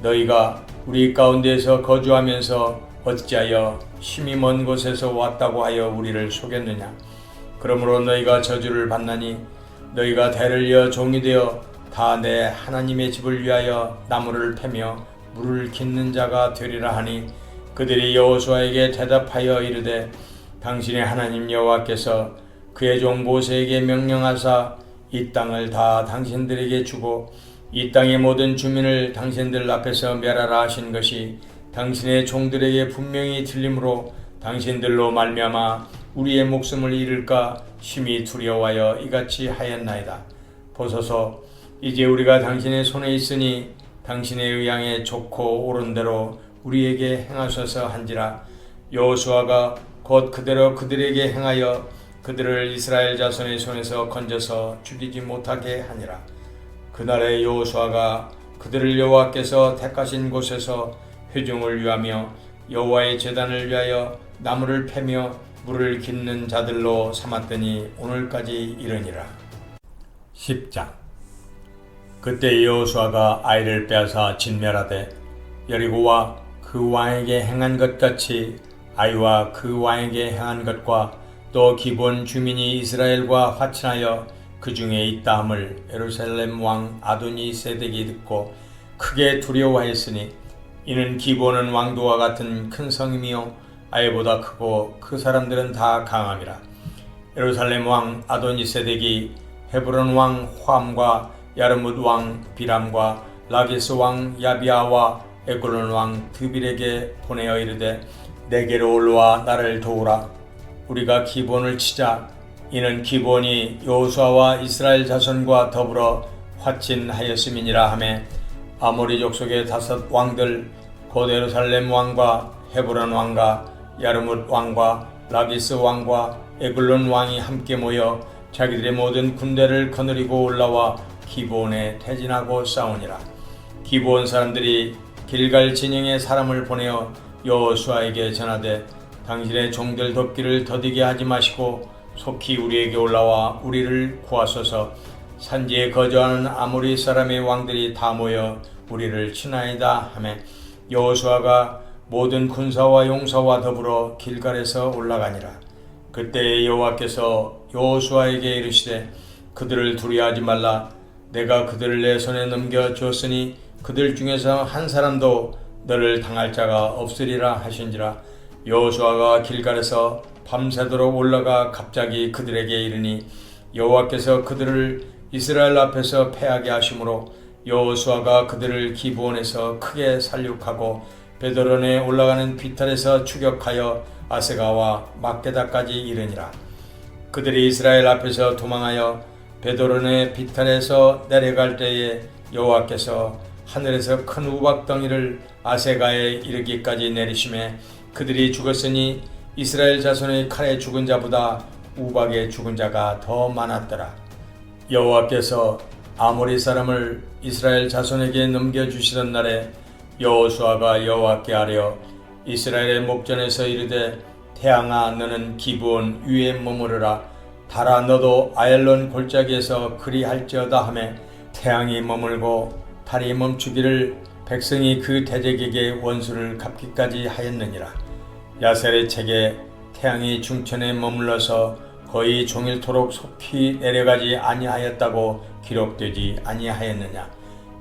너희가 우리 가운데에서 거주하면서 어찌하여 심히 먼 곳에서 왔다고 하여 우리를 속였느냐. 그러므로 너희가 저주를 받나니 너희가 대를 이어 종이 되어 다 내 하나님의 집을 위하여 나무를 패며 물을 깃는 자가 되리라 하니 그들이 여호수아에게 대답하여 이르되 당신의 하나님 여호와께서 그의 종 모세에게 명령하사 이 땅을 다 당신들에게 주고 이 땅의 모든 주민을 당신들 앞에서 멸하라 하신 것이 당신의 종들에게 분명히 들림으로 당신들로 말미암아 우리의 목숨을 잃을까 심히 두려워하여 이같이 하였나이다. 보소서, 이제 우리가 당신의 손에 있으니 당신의 의향에 좋고 옳은 대로 우리에게 행하소서 한지라. 여호수아가 곧 그대로 그들에게 행하여 그들을 이스라엘 자손의 손에서 건져서 죽이지 못하게 하니라. 그날에 여호수아가 그들을 여호와께서 택하신 곳에서 회중을 위하며 여호와의 제단을 위하여 나무를 패며 물을 깃는 자들로 삼았더니 오늘까지 이르니라. 10장. 그때 여호수아가 아이를 빼앗아 진멸하되 여리고와 그 왕에게 행한 것 같이 아이와 그 왕에게 행한 것과 또 기본 주민이 이스라엘과 화친하여 그 중에 있다 함을 예루살렘 왕 아도니세덱이 듣고 크게 두려워하였으니 이는 기본은 왕도와 같은 큰 성이며 아이보다 크고 그 사람들은 다 강함이라. 예루살렘 왕 아도니세덱이 헤브론 왕 호함과 야르뭇 왕 비람과 라기스 왕 야비아와 에글론 왕 드빌에게 보내어 이르되 내게로 올라와 나를 도우라. 우리가 기본을 치자. 이는 기본이 여호수아와 이스라엘 자손과 더불어 화친하였음이니라 하매 아모리 족속의 5 왕들 곧 예루살렘 왕과 헤브론 왕과 야르뭇 왕과 라기스 왕과 에글론 왕이 함께 모여 자기들의 모든 군대를 거느리고 올라와 기브온에 퇴진하고 싸우니라. 기브온 사람들이 길갈 진영에 사람을 보내어 여호수아에게 전하되 당신의 종들 돕기를 더디게 하지 마시고 속히 우리에게 올라와 우리를 구하소서. 산지에 거주하는 아모리 사람의 왕들이 다 모여 우리를 치나이다 하매 여호수아가 모든 군사와 용사와 더불어 길갈에서 올라가니라. 그때 여호와께서 여호수아에게 이르시되 그들을 두려워하지 말라. 내가 그들을 내 손에 넘겨 주었으니 그들 중에서 한 사람도 너를 당할 자가 없으리라 하신지라. 여호수아가 길갈에서 밤새도록 올라가 갑자기 그들에게 이르니 여호와께서 그들을 이스라엘 앞에서 패하게 하심으로 여호수아가 그들을 기브온에서 크게 살육하고 베드론에 올라가는 비탈에서 추격하여 아세가와 막게다까지 이르니라. 그들이 이스라엘 앞에서 도망하여 베드론의 비탈에서 내려갈 때에 여호와께서 하늘에서 큰 우박덩이를 아세가에 이르기까지 내리심에 그들이 죽었으니 이스라엘 자손의 칼에 죽은 자보다 우박에 죽은 자가 더 많았더라. 여호와께서 아모리 사람을 이스라엘 자손에게 넘겨주시던 날에 여호수아가 여호와께 아뢰어 이스라엘의 목전에서 이르되 태양아 너는 기브온 위에 머무르라. 달아 너도 아얄론 골짜기에서 그리할지어다 하매 태양이 머물고 달이 멈추기를 백성이 그 대적에게 원수를 갚기까지 하였느니라. 야셀의 책에 태양이 중천에 머물러서 거의 종일토록 속히 내려가지 아니하였다고 기록되지 아니하였느냐.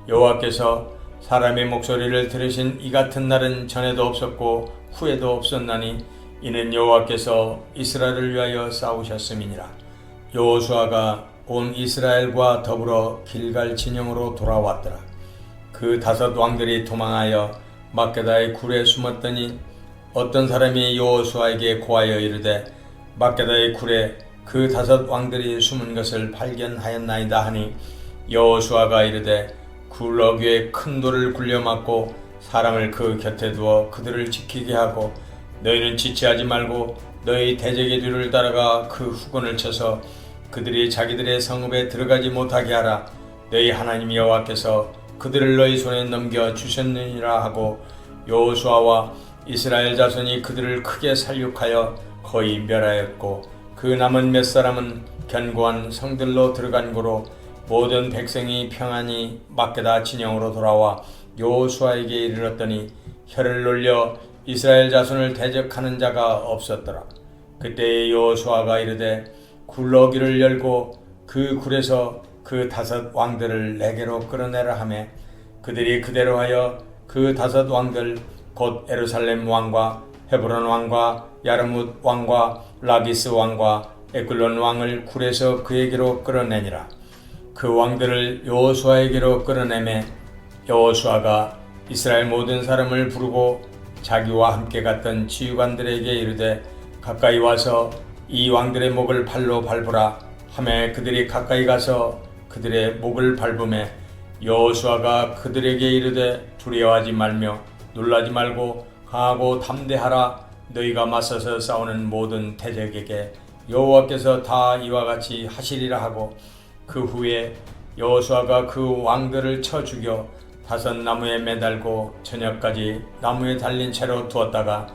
여호와께서 사람의 목소리를 들으신 이 같은 날은 전에도 없었고 후에도 없었나니 이는 여호와께서 이스라엘을 위하여 싸우셨음이니라. 여호수아가 온 이스라엘과 더불어 길갈 진영으로 돌아왔더라. 그 5 왕들이 도망하여 막게다의 굴에 숨었더니 어떤 사람이 여호수아에게 고하여 이르되 막게다의 굴에 그 5 왕들이 숨은 것을 발견하였나이다 하니 여호수아가 이르되 굴 어귀에 큰 돌을 굴려 막고 사람을 그 곁에 두어 그들을 지키게 하고 너희는 지체하지 말고 너희 대적의 뒤를 따라가 그 후군을 쳐서 그들이 자기들의 성읍에 들어가지 못하게 하라. 너희 하나님 여호와께서 그들을 너희 손에 넘겨 주셨느니라 하고 여호수아와 이스라엘 자손이 그들을 크게 살육하여 거의 멸하였고 그 남은 몇 사람은 견고한 성들로 들어간 고로 모든 백성이 평안히 막게다 진영으로 돌아와 여호수아에게 이르렀더니 혀를 놀려 이스라엘 자손을 대적하는 자가 없었더라. 그때 여호수아가 이르되 굴 어귀를 열고 그 굴에서 그 5 왕들을 내게로 끌어내라 하매 그들이 그대로 하여 그 5 왕들 곧 예루살렘 왕과 헤브론 왕과 야르뭇 왕과 라기스 왕과 에글론 왕을 굴에서 그에게로 끌어내니라. 그 왕들을 여호수아에게로 끌어내매 여호수아가 이스라엘 모든 사람을 부르고 자기와 함께 갔던 지휘관들에게 이르되 가까이 와서 이 왕들의 목을 팔로 밟으라 하매 그들이 가까이 가서 그들의 목을 밟으매 여호수아가 그들에게 이르되 두려워하지 말며 놀라지 말고 강하고 담대하라. 너희가 맞서서 싸우는 모든 대적에게 여호와께서 다 이와 같이 하시리라 하고 그 후에 여호수아가 그 왕들을 쳐 죽여 5 나무에 매달고 저녁까지 나무에 달린 채로 두었다가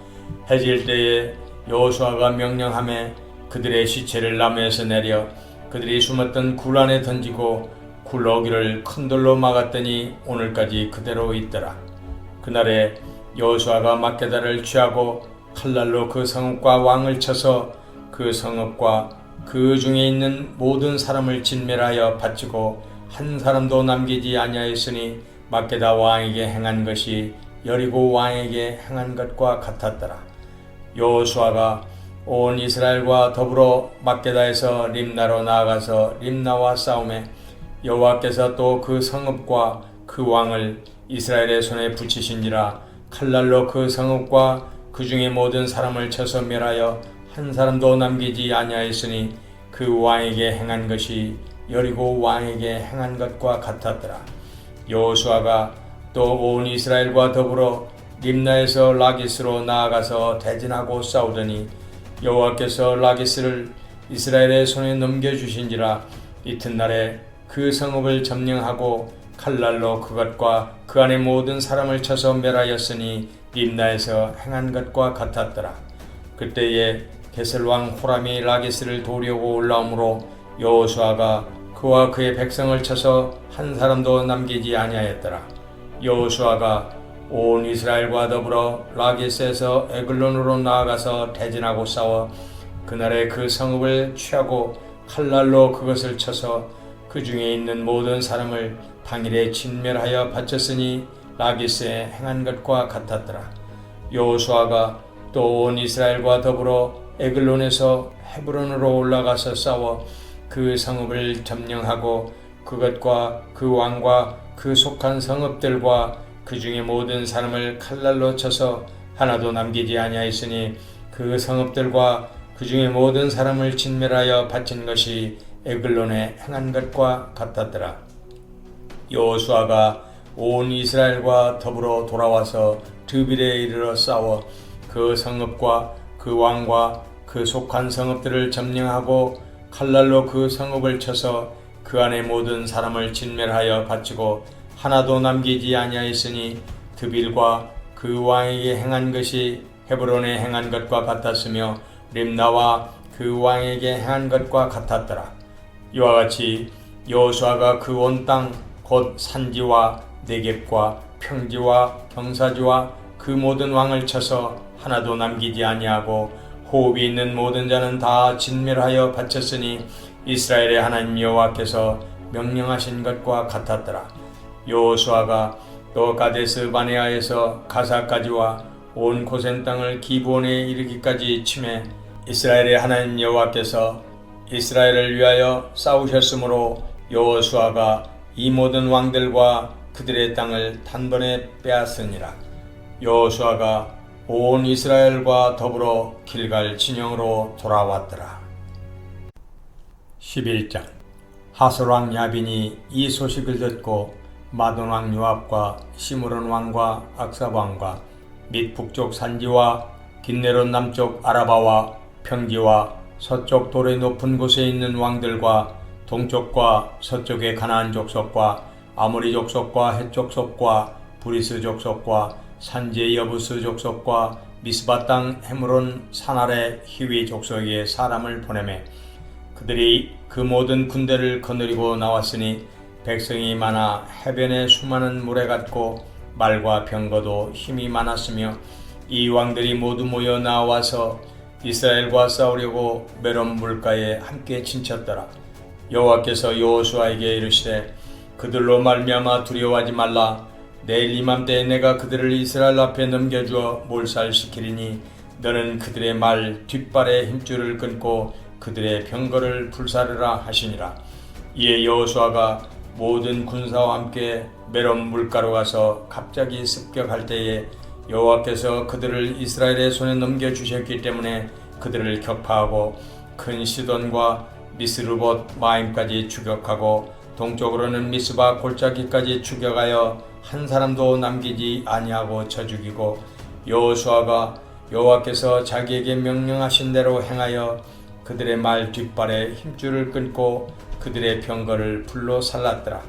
해질 때에 여호수아가 명령하매 그들의 시체를 나무에서 내려 그들이 숨었던 굴 안에 던지고 굴 어귀를 큰 돌로 막았더니 오늘까지 그대로 있더라. 그날에 여호수아가 막게다를 취하고 칼날로 그 성읍과 왕을 쳐서 그 성읍과 그 중에 있는 모든 사람을 진멸하여 바치고 한 사람도 남기지 아니하였으니 막게다 왕에게 행한 것이 여리고 왕에게 행한 것과 같았더라. 여호수아가 온 이스라엘과 더불어 막게다에서 림나로 나아가서 림나와 싸우매 여호와께서 또 그 성읍과 그 왕을 이스라엘의 손에 붙이신지라. 칼날로 그 성읍과 그 중에 모든 사람을 쳐서 멸하여 한 사람도 남기지 아니하였으니 그 왕에게 행한 것이 여리고 왕에게 행한 것과 같았더라. 여호수아가 또 온 이스라엘과 더불어 림나에서 라기스로 나아가서 대진하고 싸우더니 여호와께서 라기스를 이스라엘의 손에 넘겨주신지라. 이튿날에 그 성읍을 점령하고 칼날로 그것과 그 안에 모든 사람을 쳐서 멸하였으니 림나에서 행한 것과 같았더라. 그때에 게셀왕 호람이 라기스를 도우려고 올라오므로 여호수아가 그와 그의 백성을 쳐서 한 사람도 남기지 아니하였더라. 여호수아가 온 이스라엘과 더불어 라기스에서 에글론으로 나아가서 대진하고 싸워 그날에 그 성읍을 취하고 칼날로 그것을 쳐서 그 중에 있는 모든 사람을 당일에 진멸하여 바쳤으니 라기스에 행한 것과 같았더라. 여호수아가 또 온 이스라엘과 더불어 에글론에서 헤브론으로 올라가서 싸워 그 성읍을 점령하고 그것과 그 왕과 그 속한 성읍들과 그 중에 모든 사람을 칼날로 쳐서 하나도 남기지 아니하였으니 그 성읍들과 그 중에 모든 사람을 진멸하여 바친 것이 에글론에 행한 것과 같았더라. 여호수아가 온 이스라엘과 더불어 돌아와서 드빌에 이르러 싸워 그 성읍과 그 왕과 그 속한 성읍들을 점령하고 칼날로 그 성읍을 쳐서 그 안에 모든 사람을 진멸하여 바치고 하나도 남기지 아니하였으니 드빌과 그 왕에게 행한 것이 헤브론에 행한 것과 같았으며 림나와 그 왕에게 행한 것과 같았더라. 이와 같이 여호수아가 그 온 땅 곧 산지와 네겝과 평지와 경사지와 그 모든 왕을 쳐서 하나도 남기지 아니하고 호흡이 있는 모든 자는 다 진멸하여 바쳤으니 이스라엘의 하나님 여호와께서 명령하신 것과 같았더라. 여호수아가 또 가데스 바네아에서 가사까지와 온 고센 땅을 기브온에 이르기까지 치매 이스라엘의 하나님 여호와께서 이스라엘을 위하여 싸우셨으므로 여호수아가 이 모든 왕들과 그들의 땅을 단번에 빼앗으니라. 여호수아가 온 이스라엘과 더불어 길갈 진영으로 돌아왔더라. 11장. 하솔왕 야빈이 이 소식을 듣고 마돈왕 요압과 시므론 왕과 악삽 왕과 및 북쪽 산지와 긴네론 남쪽 아라바와 평지와 서쪽 돌의 높은 곳에 있는 왕들과 동쪽과 서쪽의 가나안 족속과 아모리 족속과 헷 족속과 브리스 족속과 산지의 여부스 족속과 미스바 땅 헤므론 산 아래 히위 족속에 사람을 보내매 그들이 그 모든 군대를 거느리고 나왔으니 백성이 많아 해변에 수많은 모래 같고 말과 병거도 힘이 많았으며 이 왕들이 모두 모여 나와서 이스라엘과 싸우려고 메론 물가에 함께 친쳤더라. 여호와께서 여호수아에게 이르시되 그들로 말미암아 두려워하지 말라. 내일 이맘때에 내가 그들을 이스라엘 앞에 넘겨주어 몰살시키리니 너는 그들의 말 뒷발에 힘줄을 끊고 그들의 병거를 불사르라 하시니라. 이에 여호수아가 모든 군사와 함께 메론 물가로 가서 갑자기 습격할 때에 여호와께서 그들을 이스라엘의 손에 넘겨주셨기 때문에 그들을 격파하고 큰 시돈과 미스르봇 마임까지 추격하고 동쪽으로는 미스바 골짜기까지 추격하여 한 사람도 남기지 아니하고 쳐 죽이고 여호수아가 여호와께서 자기에게 명령하신 대로 행하여 그들의 말 뒷발에 힘줄을 끊고 그들의 병거를 불로 살랐더라.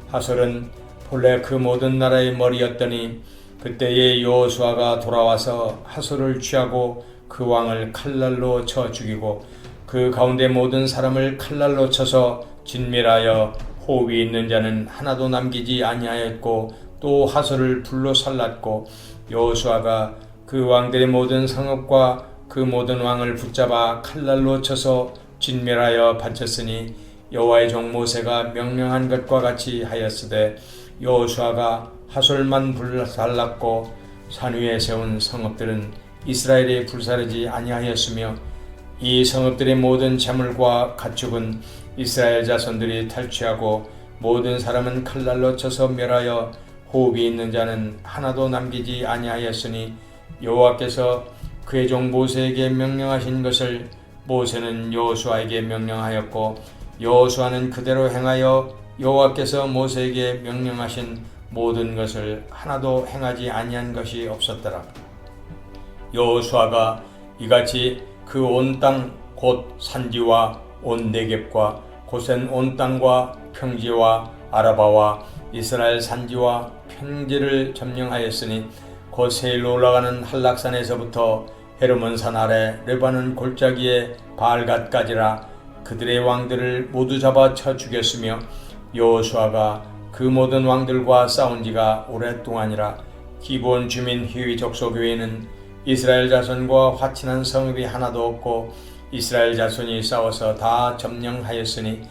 하솔은 본래 그 모든 나라의 머리였더니 그때에 여호수아가 돌아와서 하솔을 취하고 그 왕을 칼날로 쳐 죽이고 그 가운데 모든 사람을 칼날로 쳐서 진멸하여 호흡이 있는 자는 하나도 남기지 아니하였고 또 하솔을 불로 살랐고 여호수아가 그 왕들의 모든 성읍과 그 모든 왕을 붙잡아 칼날로 쳐서 진멸하여 바쳤으니 여호와의 종 모세가 명령한 것과 같이 하였으되 여호수아가 하솔만 불살랐고 산 위에 세운 성읍들은 이스라엘에 불사르지 아니하였으며 이 성읍들의 모든 재물과 가축은 이스라엘 자손들이 탈취하고 모든 사람은 칼날로 쳐서 멸하여 호흡이 있는 자는 하나도 남기지 아니하였으니 여호와께서 그의 종 모세에게 명령하신 것을 모세는 여호수아에게 명령하였고 여호수아는 그대로 행하여 여호와께서 모세에게 명령하신 모든 것을 하나도 행하지 아니한 것이 없었더라. 여호수아가 이같이 그 온 땅 곧 산지와 온 네겝과 고센 온 땅과 평지와 아라바와 이스라엘 산지와 평지를 점령하였으니 곧 세일로 올라가는 한락산에서부터 헤르몬산 아래 레바논 골짜기에 바알갓까지라. 그들의 왕들을 모두 잡아 쳐 죽였으며 여호수아가 그 모든 왕들과 싸운 지가 오랫동안이라. 기브온 주민 히위 족속 외에는 이스라엘 자손과 화친한 성읍이 하나도 없고 이스라엘 자손이 싸워서 다 점령하였으니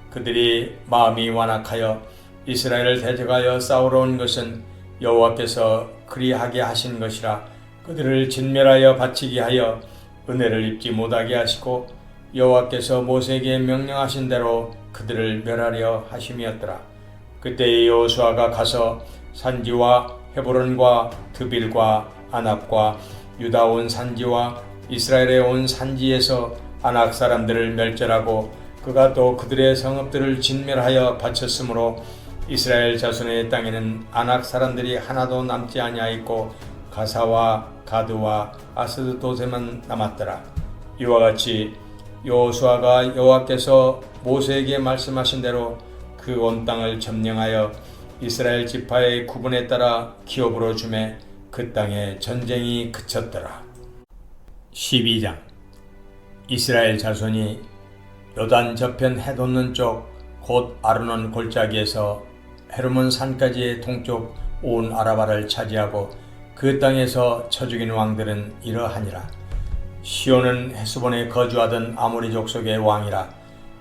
그들이 마음이 완악하여 이스라엘을 대적하여 싸우러 온 것은 여호와께서 그리하게 하신 것이라. 그들을 진멸하여 바치게 하여 은혜를 입지 못하게 하시고 여호와께서 모세에게 명령하신 대로 그들을 멸하려 하심이었더라. 그때 여호수아가 가서 산지와 헤브론과 드빌과 아납과 유다 온 산지와 이스라엘의 온 산지에서 아낙 사람들을 멸절하고 그가 또 그들의 성읍들을 진멸하여 바쳤으므로 이스라엘 자손의 땅에는 아낙 사람들이 하나도 남지 아니하였고 가사와 가드와 아스도세만 남았더라. 이와 같이 여호수아가 여호와께서 모세에게 말씀하신 대로 그 온 땅을 점령하여 이스라엘 지파의 구분에 따라 기업으로 주매 그 땅에 전쟁이 그쳤더라. 12장. 이스라엘 자손이 요단 저편 해돋는 쪽 곧 아르논 골짜기에서 헤르몬 산까지의 동쪽 온 아라바를 차지하고 그 땅에서 쳐 죽인 왕들은 이러하니라. 시온은 헤스본에 거주하던 아모리 족속의 왕이라.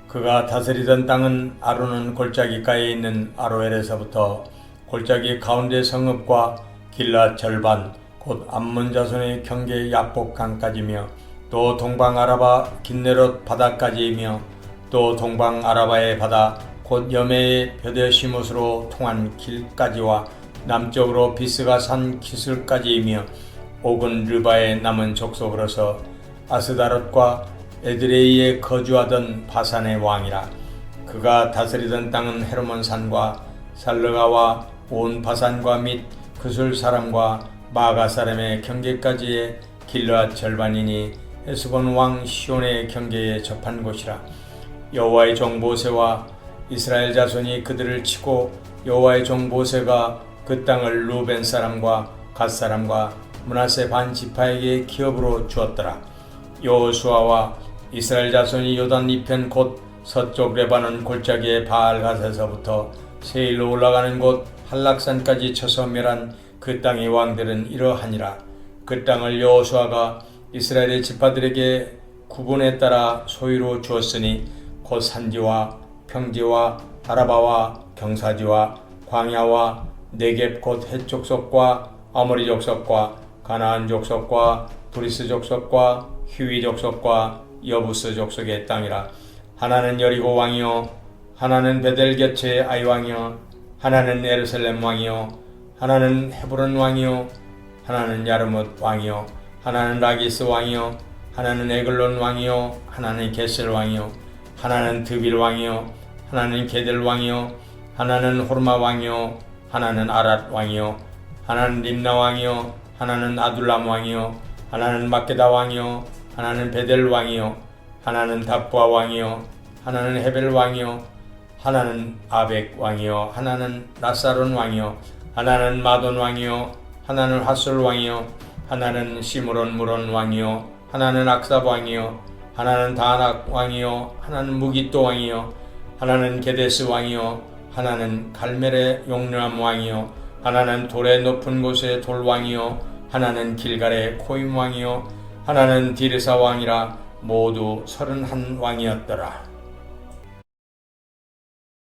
그가 다스리던 땅은 아르논 골짜기가에 있는 아로엘에서부터 골짜기 가운데 성읍과 길랏 절반 곧 암몬 자손의 경계 야복 강까지며 또 동방 아라바 긴네롯 바다까지이며 또 동방 아라바의 바다 곧 여메의 벼데시못으로 통한 길까지와 남쪽으로 비스가 산 기슬까지이며 옥은 르바의 남은 족속으로서 아스다롯과 에드레이에 거주하던 바산의 왕이라. 그가 다스리던 땅은 헤르몬 산과 살르가와 온 바산과 및 그술 사람과 마가 사람의 경계까지의 길앗 절반이니 헤스본 왕 시온의 경계에 접한 곳이라. 여호와의 종 모세와 이스라엘 자손이 그들을 치고 여호와의 종 모세가 그 땅을 루벤 사람과 갓 사람과 므낫세 반 지파에게 기업으로 주었더라. 여호수아와 이스라엘 자손이 요단 이편 곧 서쪽 레바논 골짜기의 바알갓에서부터 세일로 올라가는 곳 한락산까지 쳐서 멸한 그 땅의 왕들은 이러하니라. 그 땅을 여호수아가 이스라엘의 지파들에게 구분에 따라 소유로 주었으니 곧 산지와 평지와 아라바와 경사지와 광야와 네겝 곧 헷 족속과 아모리 족속과 가나안 족속과 브리스 족속과 휴위 족속과 여부스 족속의 땅이라. 하나는 여리고 왕이요 하나는 베델 곁의 아이 왕이요 하나는 예루살렘 왕이요 하나는 헤브론 왕이요 하나는 야르뭇 왕이요 하나는 라기스 왕이요 하나는 에글론 왕이요 하나는 게셀 왕이요 하나는 드빌 왕이요 하나는 게델 왕이요 하나는 호르마 왕이요 하나는 아랏 왕이요 하나는 림나 왕이요 하나는 아둘람 왕이요 하나는 막게다 왕이요 하나는 베델 왕이요 하나는 답부아 왕이요 하나는 헤벨 왕이요 하나는 아벡 왕이요 하나는 라사론 왕이요 하나는 마돈 왕이요 하나는 하솔 왕이요 하나는 시므론 무론 왕이요 하나는 악삽 왕이요 하나는 다낙 왕이요 하나는 무기또 왕이요 하나는 게데스 왕이요 하나는 갈멜의 용ram 왕이요 하나는 돌의 높은 곳의 돌 왕이요 하나는 길갈의 코임 왕이요 하나는 디르사 왕이라 모두 31 왕이었더라.